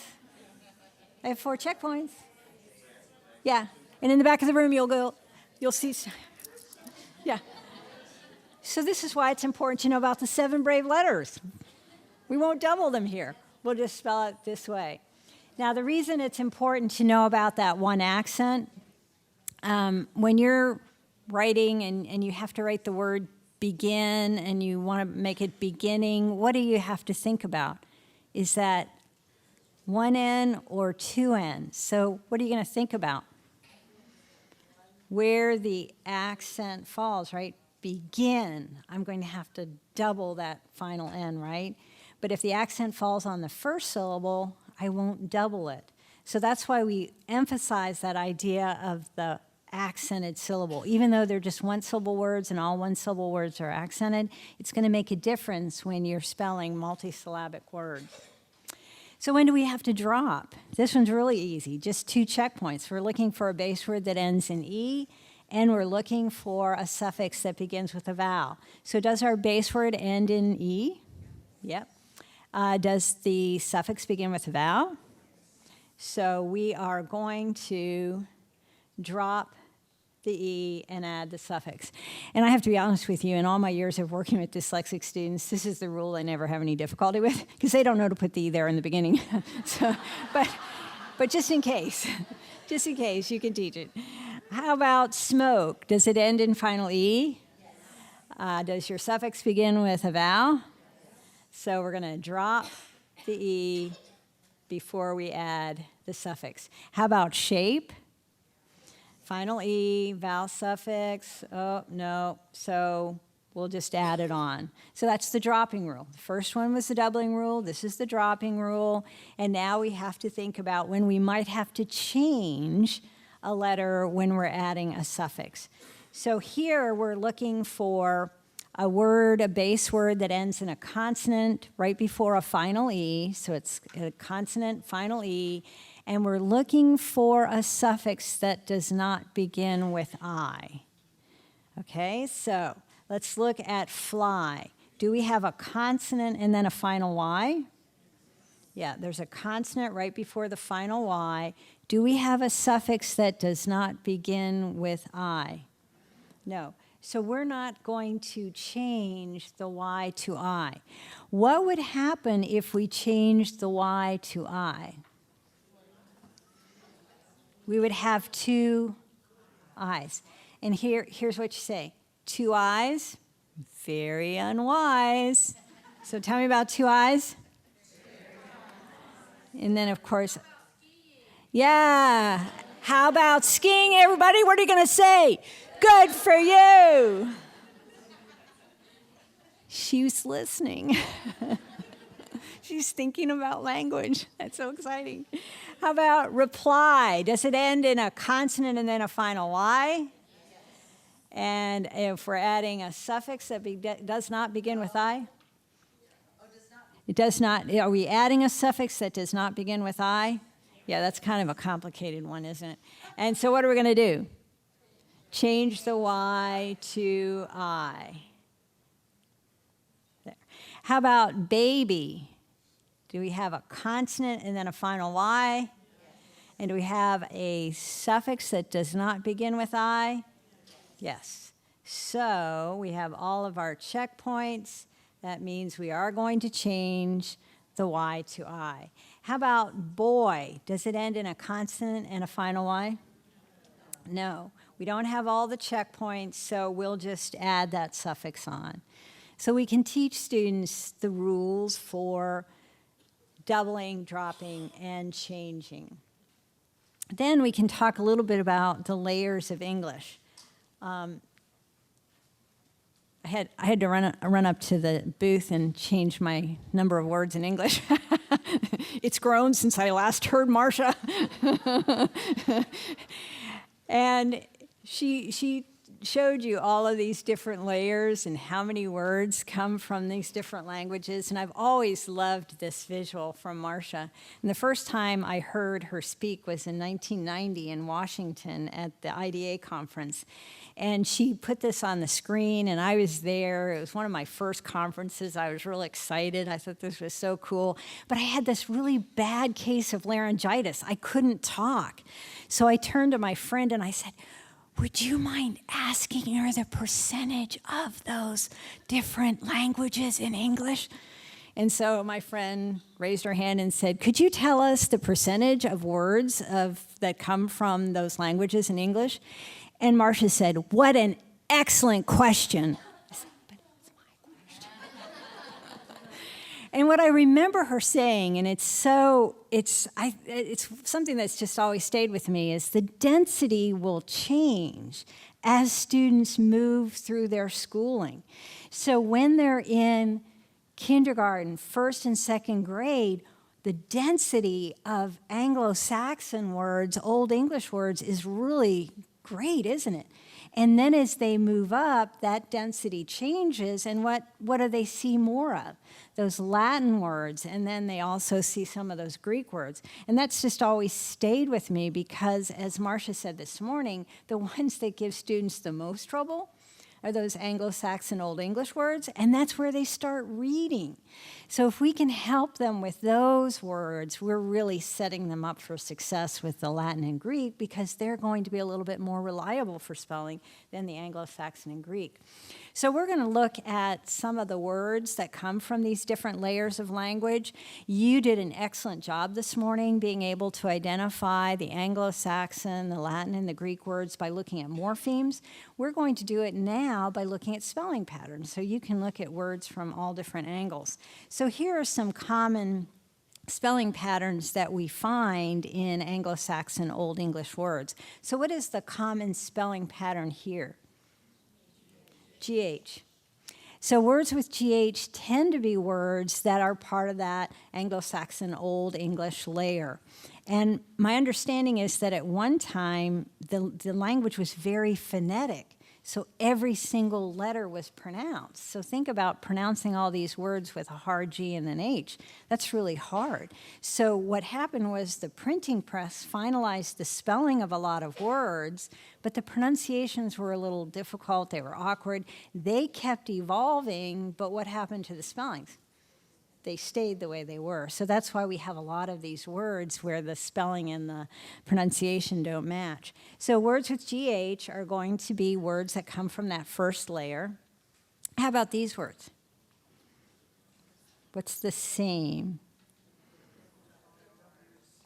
Speaker 3: I have 4 checkpoints. Yeah. And in the back of the room, you'll see. Yeah. So this is why it's important to know about the 7 brave letters. We won't double them here. We'll just spell it this way. Now, the reason it's important to know about that one accent, when you're writing and you have to write the word begin and you want to make it beginning, what do you have to think about? Is that one N or 2 N's? So what are you going to think about? Where the accent falls, right? Begin. I'm going to have to double that final N, right? But if the accent falls on the first syllable, I won't double it. So that's why we emphasize that idea of the accented syllable. Even though they're just 1-syllable words and all 1-syllable words are accented, it's going to make a difference when you're spelling multisyllabic words. So when do we have to drop? This one's really easy, just 2 checkpoints. We're looking for a base word that ends in E, and we're looking for a suffix that begins with a vowel. So does our base word end in E? Yep. Does the suffix begin with a vowel? So we are going to drop the E and add the suffix. And I have to be honest with you, in all my years of working with dyslexic students, this is the rule I never have any difficulty with, because they don't know to put the E there in the beginning. But just in case, you can teach it. How about smoke? Does it end in final E? Yes. Does your suffix begin with a vowel? Yes. So we're going to drop the E before we add the suffix. How about shape? Final E, vowel suffix, oh, no, so we'll just add it on. So that's the dropping rule. The first one was the doubling rule, this is the dropping rule, and now we have to think about when we might have to change a letter when we're adding a suffix. So here we're looking for a word, a base word that ends in a consonant right before a final E, so it's a consonant, final E, and we're looking for a suffix that does not begin with I. Okay, so let's look at fly. Do we have a consonant and then a final Y? Yeah, there's a consonant right before the final Y. Do we have a suffix that does not begin with I? No. So we're not going to change the Y to I. What would happen if we changed the Y to I? We would have 2 I's. And here's what you say. 2 I's? Very unwise. So tell me about 2 I's. And then, of course, yeah. How about skiing, everybody? What are you going to say? Good for you. She was listening. She's thinking about language. That's so exciting. How about reply? Does it end in a consonant and then a final Y? Yes. And if we're adding a suffix that does not begin with I? It does not. Are we adding a suffix that does not begin with I? Yeah, that's kind of a complicated one, isn't it? And so what are we going to do? Change the Y to I. There. How about baby? Do we have a consonant and then a final Y? And do we have a suffix that does not begin with I? Yes. So we have all of our checkpoints. That means we are going to change the Y to I. How about boy? Does it end in a consonant and a final Y? No. We don't have all the checkpoints, so we'll just add that suffix on. So we can teach students the rules for doubling, dropping, and changing. Then we can talk a little bit about the layers of English. I had to run up to the booth and change my number of words in English. It's grown since I last heard Marcia. And she showed you all of these different layers and how many words come from these different languages. And I've always loved this visual from Marcia. And the first time I heard her speak was in 1990 in Washington at the IDA conference. And she put this on the screen, and I was there. It was one of my first conferences. I was really excited. I thought this was so cool. But I had this really bad case of laryngitis. I couldn't talk. So I turned to my friend and I said, would you mind asking her the percentage of those different languages in English? And so my friend raised her hand and said, could you tell us the percentage of words that come from those languages in English? And Marcia said, what an excellent question. I said, but it's my question. And what I remember her saying, and it's something that's just always stayed with me, is the density will change as students move through their schooling. So when they're in kindergarten, first and second grade, the density of Anglo-Saxon words, Old English words, is really great, isn't it? And then as they move up, that density changes, and what do they see more of? Those Latin words, and then they also see some of those Greek words. And that's just always stayed with me because, as Marcia said this morning, the ones that give students the most trouble are those Anglo-Saxon Old English words, and that's where they start reading. So if we can help them with those words, we're really setting them up for success with the Latin and Greek because they're going to be a little bit more reliable for spelling than the Anglo-Saxon and Greek. So we're going to look at some of the words that come from these different layers of language. You did an excellent job this morning being able to identify the Anglo-Saxon, the Latin, and the Greek words by looking at morphemes. We're going to do it now by looking at spelling patterns, so you can look at words from all different angles. So here are some common spelling patterns that we find in Anglo-Saxon Old English words. So what is the common spelling pattern here? GH. So words with GH tend to be words that are part of that Anglo-Saxon Old English layer. And my understanding is that at one time, the language was very phonetic. So every single letter was pronounced. So think about pronouncing all these words with a hard G and an H. That's really hard. So what happened was the printing press finalized the spelling of a lot of words, but the pronunciations were a little difficult. They were awkward. They kept evolving, but what happened to the spellings? They stayed the way they were. So that's why we have a lot of these words where the spelling and the pronunciation don't match. So words with GH are going to be words that come from that first layer. How about these words? What's the same?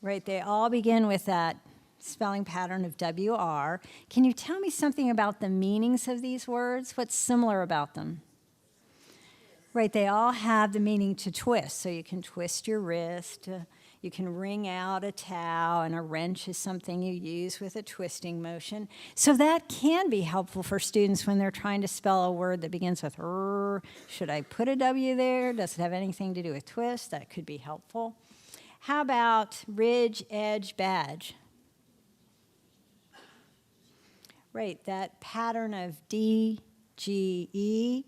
Speaker 3: Right, they all begin with that spelling pattern of WR. Can you tell me something about the meanings of these words? What's similar about them? Right, they all have the meaning to twist. So you can twist your wrist, you can wring out a towel, and a wrench is something you use with a twisting motion. So that can be helpful for students when they're trying to spell a word that begins with R. Should I put a W there? Does it have anything to do with twist? That could be helpful. How about ridge, edge, badge? Right, that pattern of D, G, E.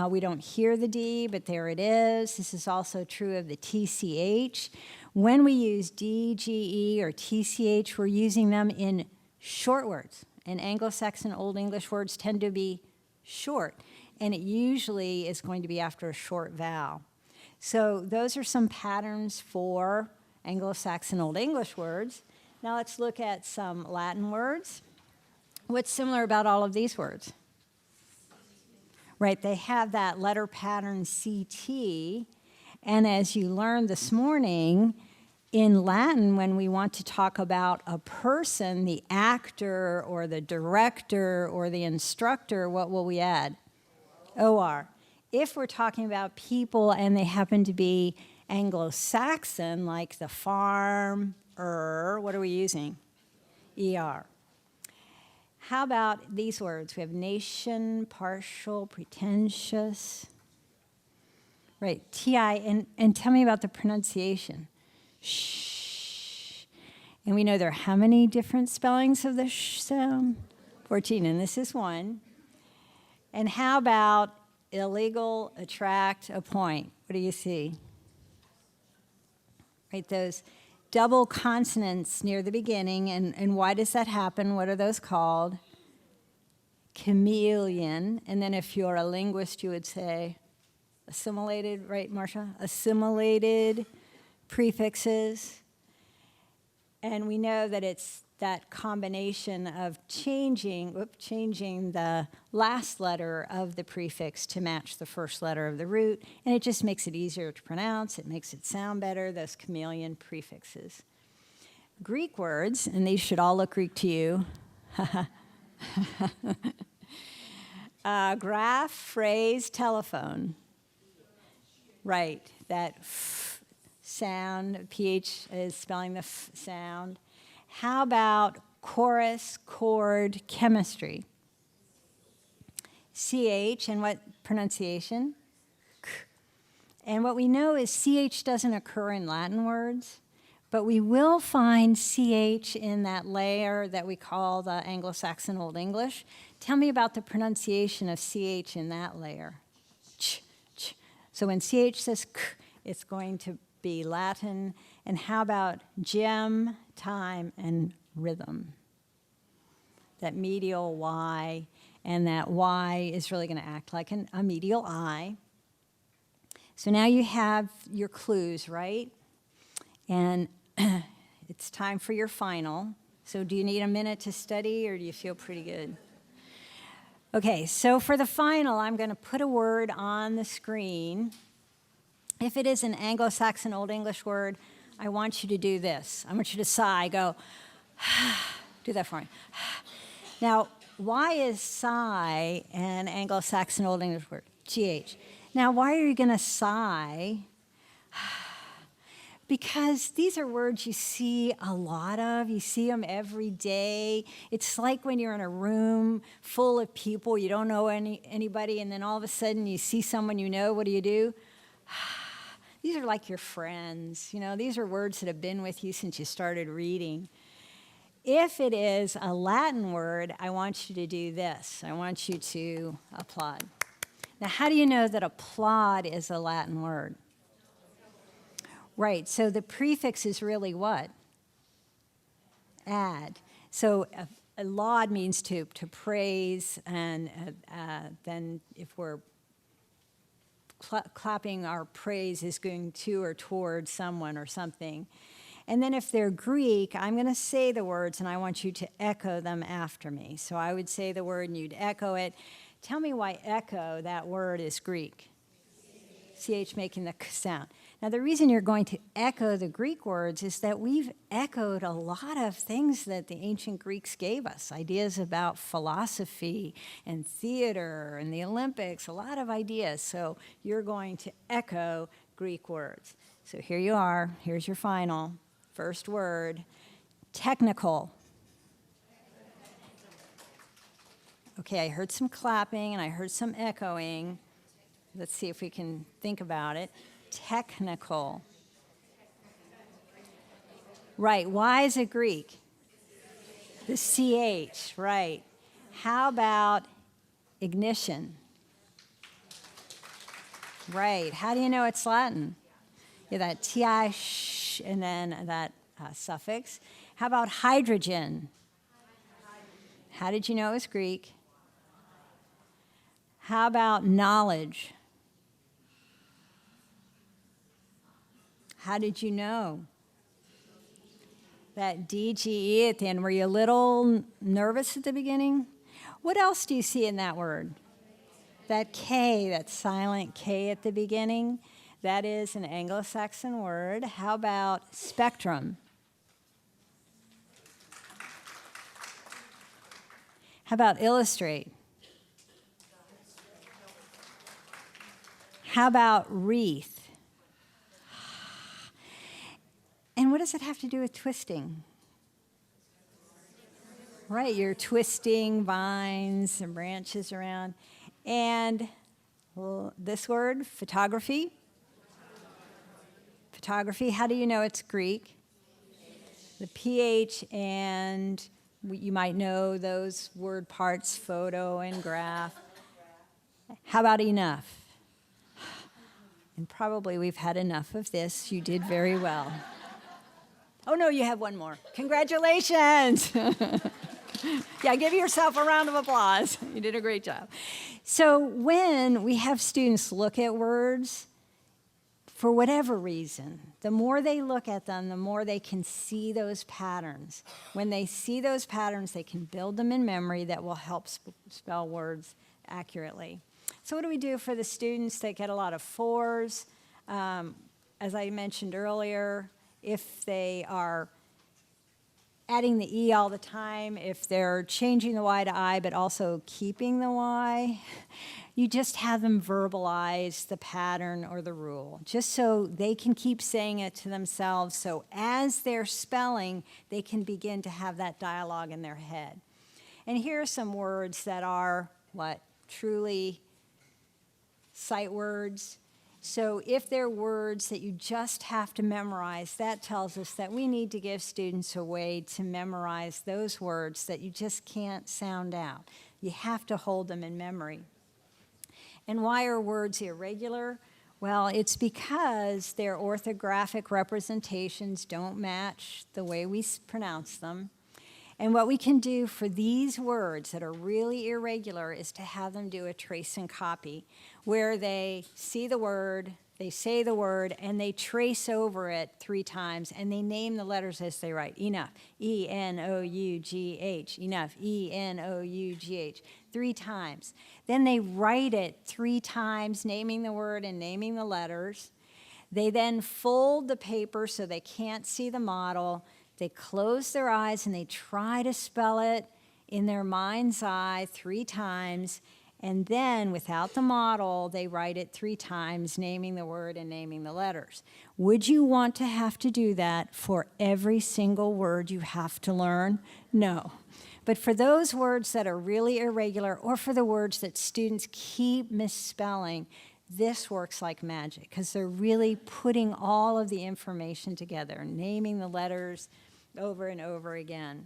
Speaker 3: We don't hear the D, but there it is. This is also true of the TCH. When we use D, G, E, or TCH, we're using them in short words. And Anglo-Saxon Old English words tend to be short. And it usually is going to be after a short vowel. So those are some patterns for Anglo-Saxon Old English words. Now let's look at some Latin words. What's similar about all of these words? Right, they have that letter pattern CT, and as you learned this morning, in Latin, when we want to talk about a person, the actor or the director or the instructor, what will we add? OR. If we're talking about people and they happen to be Anglo-Saxon, like the farm, what are we using? ER. How about these words? We have nation, partial, pretentious. Right, TI, and tell me about the pronunciation. Shh. And we know there are how many different spellings of the sh sound? 14, and this is one. And how about illegal, attract, appoint? What do you see? Right, those double consonants near the beginning, and why does that happen? What are those called? Chameleon. And then if you're a linguist, you would say assimilated, right, Marcia? Assimilated prefixes. And we know that it's that combination of changing the last letter of the prefix to match the first letter of the root, and it just makes it easier to pronounce, it makes it sound better, those chameleon prefixes. Greek words, and these should all look Greek to you. Graph, phrase, telephone. Right, that f sound, PH is spelling the f sound. How about chorus, chord, chemistry? CH, and what pronunciation? K. And what we know is CH doesn't occur in Latin words, but we will find CH in that layer that we call the Anglo-Saxon Old English. Tell me about the pronunciation of CH in that layer. Ch, ch. So when CH says K, it's going to be Latin. And how about gem, time, and rhythm? That medial Y, and that Y is really going to act like a medial I. So now you have your clues, right? And it's time for your final. So do you need a minute to study, or do you feel pretty good? Okay, so for the final, I'm going to put a word on the screen. If it is an Anglo-Saxon Old English word, I want you to do this. I want you to sigh, go, do that for me. Now, why is sigh an Anglo-Saxon Old English word? GH. Now, why are you going to sigh? Because these are words you see a lot of. You see them every day. It's like when you're in a room full of people, you don't know anybody, and then all of a sudden you see someone you know. What do? These are like your friends. You know, these are words that have been with you since you started reading. If it is a Latin word, I want you to do this. I want you to applaud. Now, how do you know that applaud is a Latin word? Right, so the prefix is really what? Add. So a laud means to praise, and then if we're clapping, our praise is going to or toward someone or something. And then if they're Greek, I'm going to say the words, and I want you to echo them after me. So I would say the word, and you'd echo it. Tell me why echo, that word, is Greek. CH making the k sound. Now, the reason you're going to echo the Greek words is that we've echoed a lot of things that the ancient Greeks gave us, ideas about philosophy and theater and the Olympics, a lot of ideas. So you're going to echo Greek words. So here you are. Here's your final. First word, technical. Okay, I heard some clapping and I heard some echoing. Let's see if we can think about it. Technical. Right, why is it Greek? The CH, right. How about ignition? Right, how do you know it's Latin? Yeah, that TI, sh, and then that suffix. How about hydrogen? How did you know it was Greek? How about knowledge? How did you know? That DGE at the end, were you a little nervous at the beginning? What else do you see in that word? That K, that silent K at the beginning, that is an Anglo-Saxon word. How about spectrum? How about illustrate? How about wreath? And what does it have to do with twisting? Right, you're twisting vines and branches around. And this word, photography. Photography, how do you know it's Greek? The PH, and you might know those word parts, photo and graph. How about enough? And probably we've had enough of this. You did very well. Oh, no, you have one more. Congratulations. Yeah, give yourself a round of applause. You did a great job. So when we have students look at words, for whatever reason, the more they look at them, the more they can see those patterns. When they see those patterns, they can build them in memory that will help spell words accurately. So what do we do for the students that get a lot of 4s? As I mentioned earlier, if they are adding the E all the time, if they're changing the Y to I but also keeping the Y, you just have them verbalize the pattern or the rule, just so they can keep saying it to themselves, so as they're spelling, they can begin to have that dialogue in their head. And here are some words that are, truly sight words. So if they're words that you just have to memorize, that tells us that we need to give students a way to memorize those words that you just can't sound out. You have to hold them in memory. And why are words irregular? Well, it's because their orthographic representations don't match the way we pronounce them. And what we can do for these words that are really irregular is to have them do a trace and copy, where they see the word, they say the word, and they trace over it 3 times, and they name the letters as they write. Enough, E-N-O-U-G-H, enough, E-N-O-U-G-H, 3 times. Then they write it 3 times, naming the word and naming the letters. They then fold the paper so they can't see the model. They close their eyes and they try to spell it in their mind's eye 3 times, and then without the model, they write it 3 times, naming the word and naming the letters. Would you want to have to do that for every single word you have to learn? No. But for those words that are really irregular, or for the words that students keep misspelling, this works like magic, because they're really putting all of the information together, naming the letters over and over again.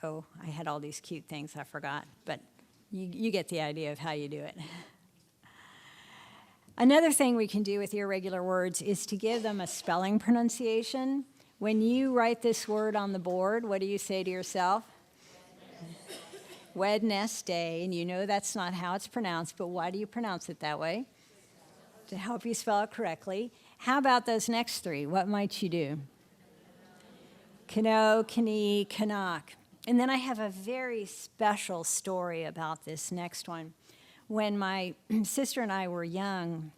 Speaker 3: Oh, I had all these cute things I forgot, but you get the idea of how you do it. Another thing we can do with irregular words is to give them a spelling pronunciation. When you write this word on the board, what do you say to yourself? Wednesday, and you know that's not how it's pronounced, but why do you pronounce it that way? To help you spell it correctly. How about those next 3? What might you do? Cano, Canee, Canuck. And then I have a very special story about this next one. When my sister and I were young,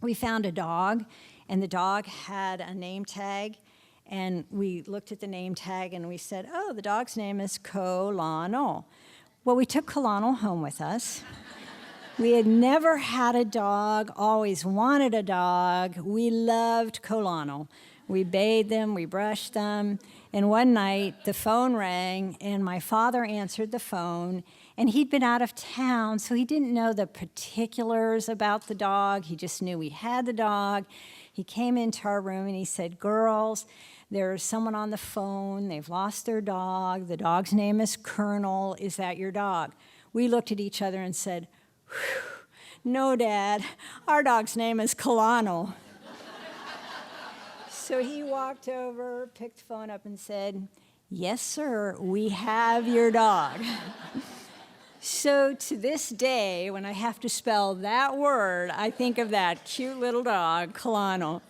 Speaker 3: we found a dog, and the dog had a name tag, and we looked at the name tag and we said, oh, the dog's name is Colano. Well, we took Colano home with us. We had never had a dog, always wanted a dog. We loved Colano. We bathed them, we brushed them, and one night the phone rang, and my father answered the phone, and he'd been out of town, so he didn't know the particulars about the dog. He just knew we had the dog. He came into our room and he said, girls, there's someone on the phone. They've lost their dog. The dog's name is Colonel. Is that your dog? We looked at each other and said, no, Dad. Our dog's name is Colano. So he walked over, picked the phone up and said, yes, sir, we have your dog. So to this day, when I have to spell that word, I think of that cute little dog, Colonel.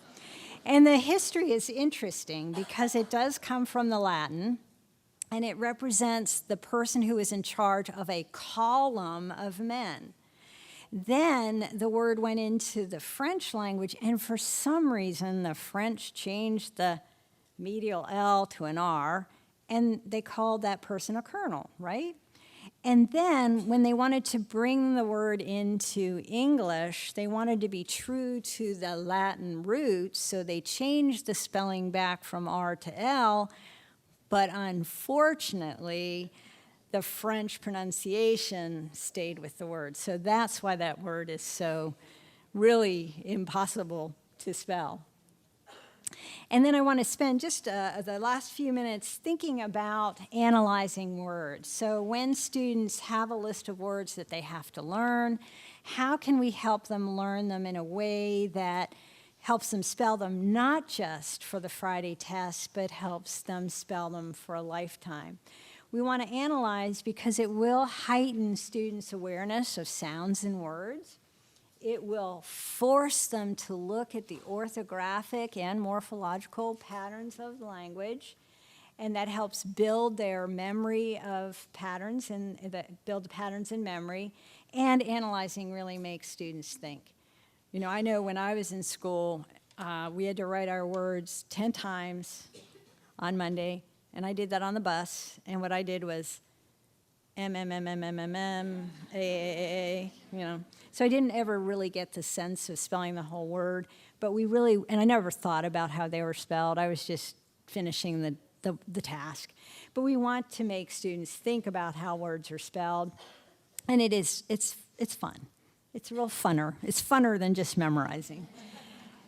Speaker 3: And the history is interesting because it does come from the Latin, and it represents the person who is in charge of a column of men. Then the word went into the French language, and for some reason, the French changed the medial L to an R, and they called that person a colonel, right? And then when they wanted to bring the word into English, they wanted to be true to the Latin roots, so they changed the spelling back from R to L, but unfortunately, the French pronunciation stayed with the word. So that's why that word is so really impossible to spell. And then I want to spend just the last few minutes thinking about analyzing words. So when students have a list of words that they have to learn, how can we help them learn them in a way that helps them spell them not just for the Friday test, but helps them spell them for a lifetime? We want to analyze because it will heighten students' awareness of sounds and words. It will force them to look at the orthographic and morphological patterns of the language, and that helps build their memory of patterns and build the patterns in memory. And analyzing really makes students think. You know, I know when I was in school, we had to write our words 10 times on Monday, and I did that on the bus. And what I did was A, you know. So I didn't ever really get the sense of spelling the whole word, but we really, and I never thought about how they were spelled. I was just finishing the task. But we want to make students think about how words are spelled, and it's fun. It's real funner. It's funner than just memorizing.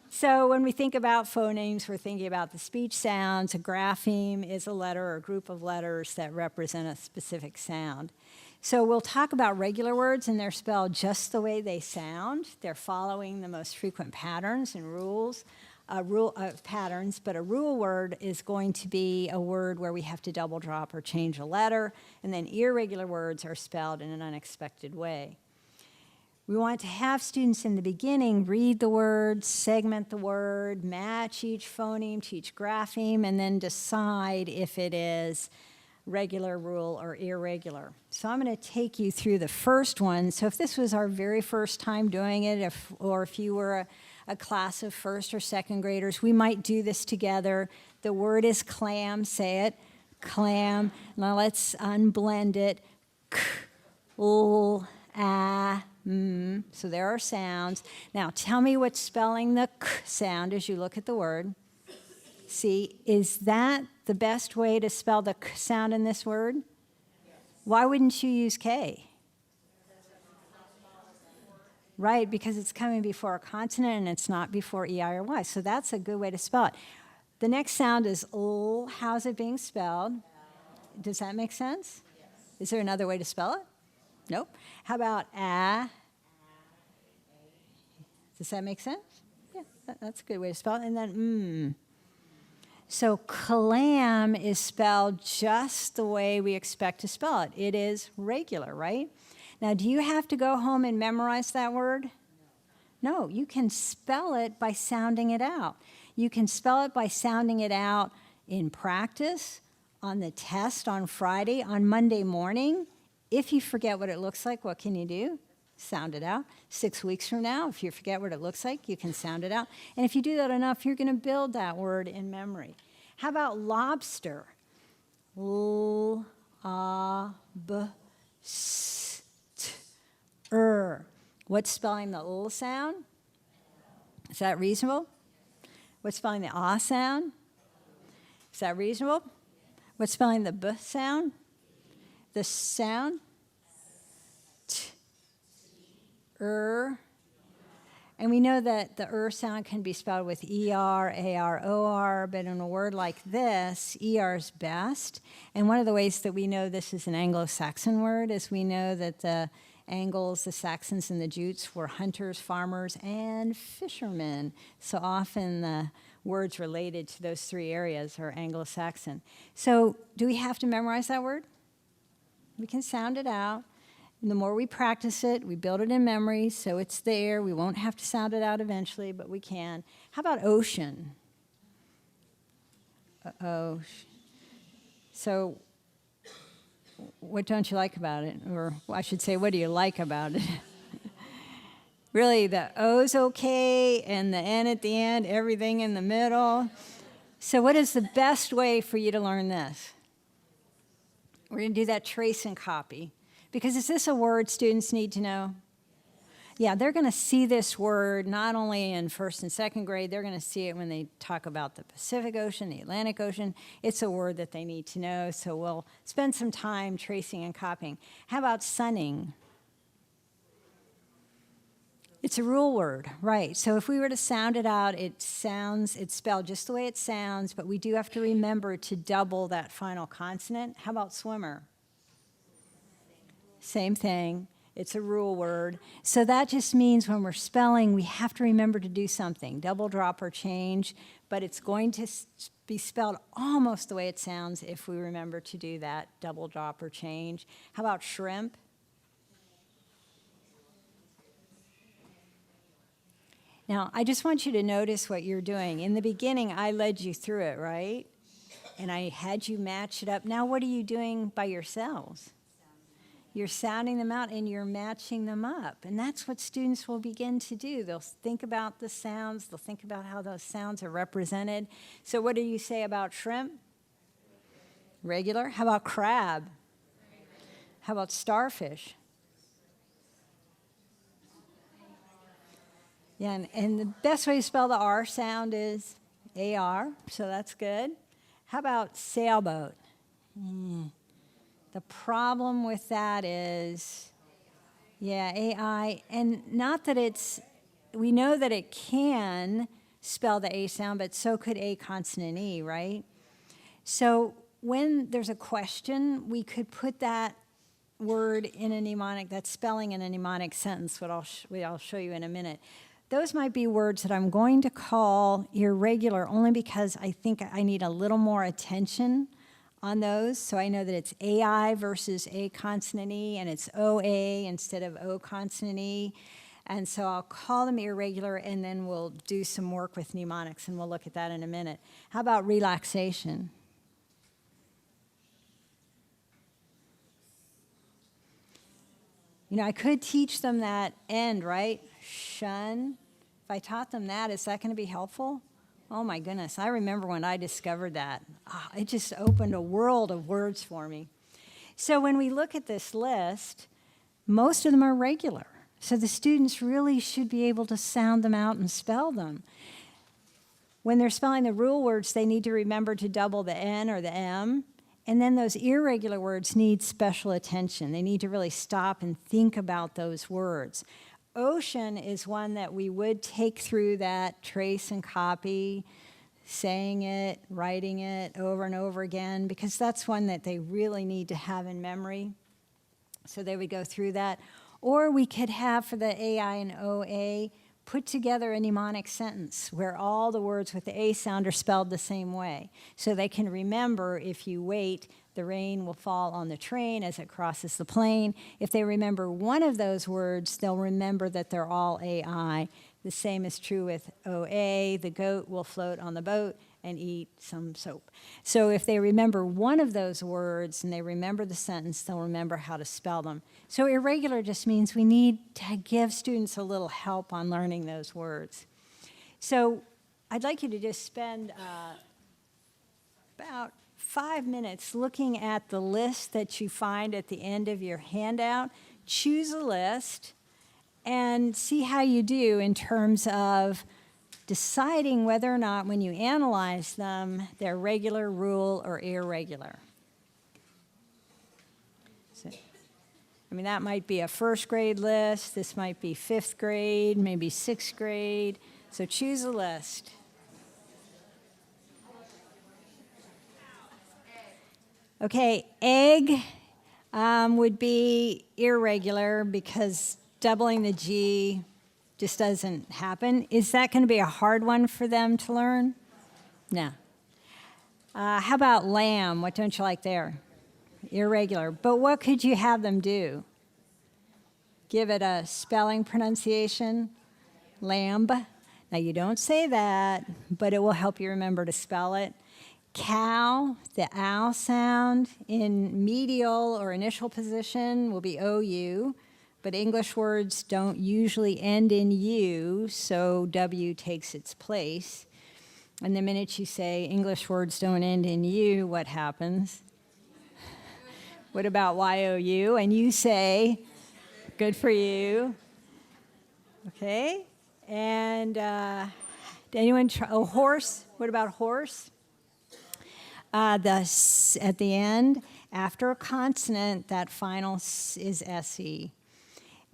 Speaker 3: So when we think about phonemes, we're thinking about the speech sounds. A grapheme is a letter or a group of letters that represent a specific sound. So we'll talk about regular words, and they're spelled just the way they sound. They're following the most frequent patterns and rules, patterns, but a rule word is going to be a word where we have to double drop or change a letter, and then irregular words are spelled in an unexpected way. We want to have students in the beginning read the word, segment the word, match each phoneme to each grapheme, and then decide if it is regular, rule, or irregular. So I'm going to take you through the first one. So if this was our very first time doing it, or if you were a class of first or second graders, we might do this together. The word is clam. Say it. Clam. Now let's unblend it. K, l, a, m. So there are sounds. Now tell me what's spelling the k sound as you look at the word. See, is that the best way to spell the k sound in this word? Yes. Why wouldn't you use K? Right, because it's coming before a consonant and it's not before E, I, or Y. So that's a good way to spell it. The next sound is L. How's it being spelled? Does that make sense? Yes. Is there another way to spell it? Nope. How about A? Does that make sense? Yeah, that's a good way to spell it. And then M. So clam is spelled just the way we expect to spell it. It is regular, right? Now, do you have to go home and memorize that word? No, you can spell it by sounding it out. You can spell it by sounding it out in practice, on the test on Friday, on Monday morning. If you forget what it looks like, what can you do? Sound it out. 6 weeks from now, if you forget what it looks like, you can sound it out. And if you do that enough, you're going to build that word in memory. How about lobster? L, A, B, S, T, R. What's spelling the L sound? Is that reasonable? What's spelling the A sound? Is that reasonable? What's spelling the B sound? The sound? T, And we know that the sound can be spelled with ER, AR, OR, but in a word like this, ER is best. And one of the ways that we know this is an Anglo-Saxon word is we know that the Angles, the Saxons, and the Jutes were hunters, farmers, and fishermen. So often the words related to those three areas are Anglo-Saxon. So do we have to memorize that word? We can sound it out. the more we practice it, we build it in memory, so it's there. We won't have to sound it out eventually, but we can. How about ocean? Uh-oh. So what don't you like about it? Or I should say, what do you like about it? Really, the O's okay, and the N at the end, everything in the middle. So what is the best way for you to learn this? We're going to do that trace and copy. Because is this a word students need to know? Yeah, they're going to see this word not only in first and second grade, they're going to see it when they talk about the Pacific Ocean, the Atlantic Ocean. It's a word that they need to know, so we'll spend some time tracing and copying. How about sunning? It's a rule word, right. So if we were to sound it out, it's spelled just the way it sounds, but we do have to remember to double that final consonant. How about swimmer? Same thing. It's a rule word. So that just means when we're spelling, we have to remember to do something, double, drop, or change, but it's going to be spelled almost the way it sounds if we remember to do that double, drop, or change. How about shrimp? Now, I just want you to notice what you're doing. In the beginning, I led you through it, right? And I had you match it up. Now, what are you doing by yourselves? You're sounding them out and you're matching them up. And that's what students will begin to do. They'll think about the sounds. They'll think about how those sounds are represented. So what do you say about shrimp? Regular. How about crab? How about starfish? Yeah, and the best way to spell the R sound is A-R, so that's good. How about sailboat? The problem with that is, yeah, A-I, and not that we know that it can spell the A sound, but so could A consonant E, right? So when there's a question, we could put that word in a mnemonic, that spelling in a mnemonic sentence, what I'll show you in a minute. Those might be words that I'm going to call irregular only because I think I need a little more attention on those. So I know that it's AI versus A consonant E, and it's OA instead of O consonant E. And so I'll call them irregular, and then we'll do some work with mnemonics, and we'll look at that in a minute. How about relaxation? You know, I could teach them that end, right? Shun. If I taught them that, is that going to be helpful? Oh my goodness, I remember when I discovered that. It just opened a world of words for me. So when we look at this list, most of them are regular. So the students really should be able to sound them out and spell them. When they're spelling the rule words, they need to remember to double the N or the M. And then those irregular words need special attention. They need to really stop and think about those words. Ocean is one that we would take through that trace and copy, saying it, writing it over and over again, because that's one that they really need to have in memory. So they would go through that. Or we could have, for the AI and OA, put together a mnemonic sentence where all the words with the A sound are spelled the same way. So they can remember, if you wait, the rain will fall on the train as it crosses the plain. If they remember one of those words, they'll remember that they're all AI. The same is true with OA. The goat will float on the boat and eat some soap. So if they remember one of those words and they remember the sentence, they'll remember how to spell them. So irregular just means we need to give students a little help on learning those words. So I'd like you to just spend about 5 minutes looking at the list that you find at the end of your handout. Choose a list and see how you do in terms of deciding whether or not, when you analyze them, they're regular, rule, or irregular. So, I mean, that might be a first grade list. This might be 5th grade, maybe 6th grade. So choose a list. Okay, egg would be irregular because doubling the G just doesn't happen. Is that going to be a hard one for them to learn? No. How about lamb? What don't you like there? Irregular. But what could you have them do? Give it a spelling pronunciation. Lamb. Now you don't say that, but it will help you remember to spell it. Cow, the ow sound in medial or initial position will be OU, but English words don't usually end in U, so W takes its place. And the minute you say English words don't end in U, what happens? What about YOU? And you say, good for you. Okay. And did anyone try, oh, horse? What about horse? At the end, after a consonant, that final is SE.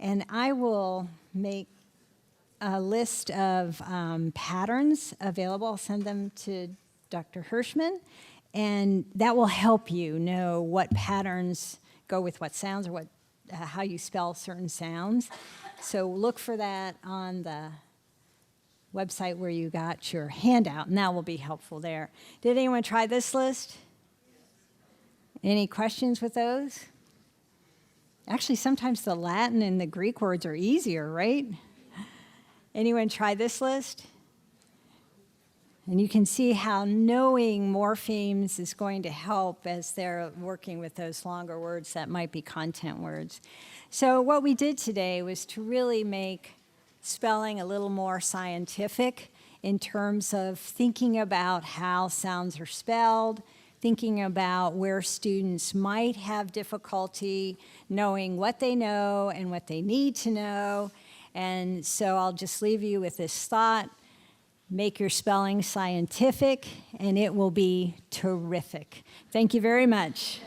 Speaker 3: And I will make a list of patterns available. I'll send them to Dr. Hirschman, and that will help you know what patterns go with what sounds or how you spell certain sounds. So look for that on the website where you got your handout, and that will be helpful there. Did anyone try this list? Any questions with those? Actually, sometimes the Latin and the Greek words are easier, right? Anyone try this list? And you can see how knowing morphemes is going to help as they're working with those longer words that might be content words. So what we did today was to really make spelling a little more scientific in terms of thinking about how sounds are spelled, thinking about where students might have difficulty knowing what they know and what they need to know. And so I'll just leave you with this thought. Make your spelling scientific, and it will be terrific. Thank you very much.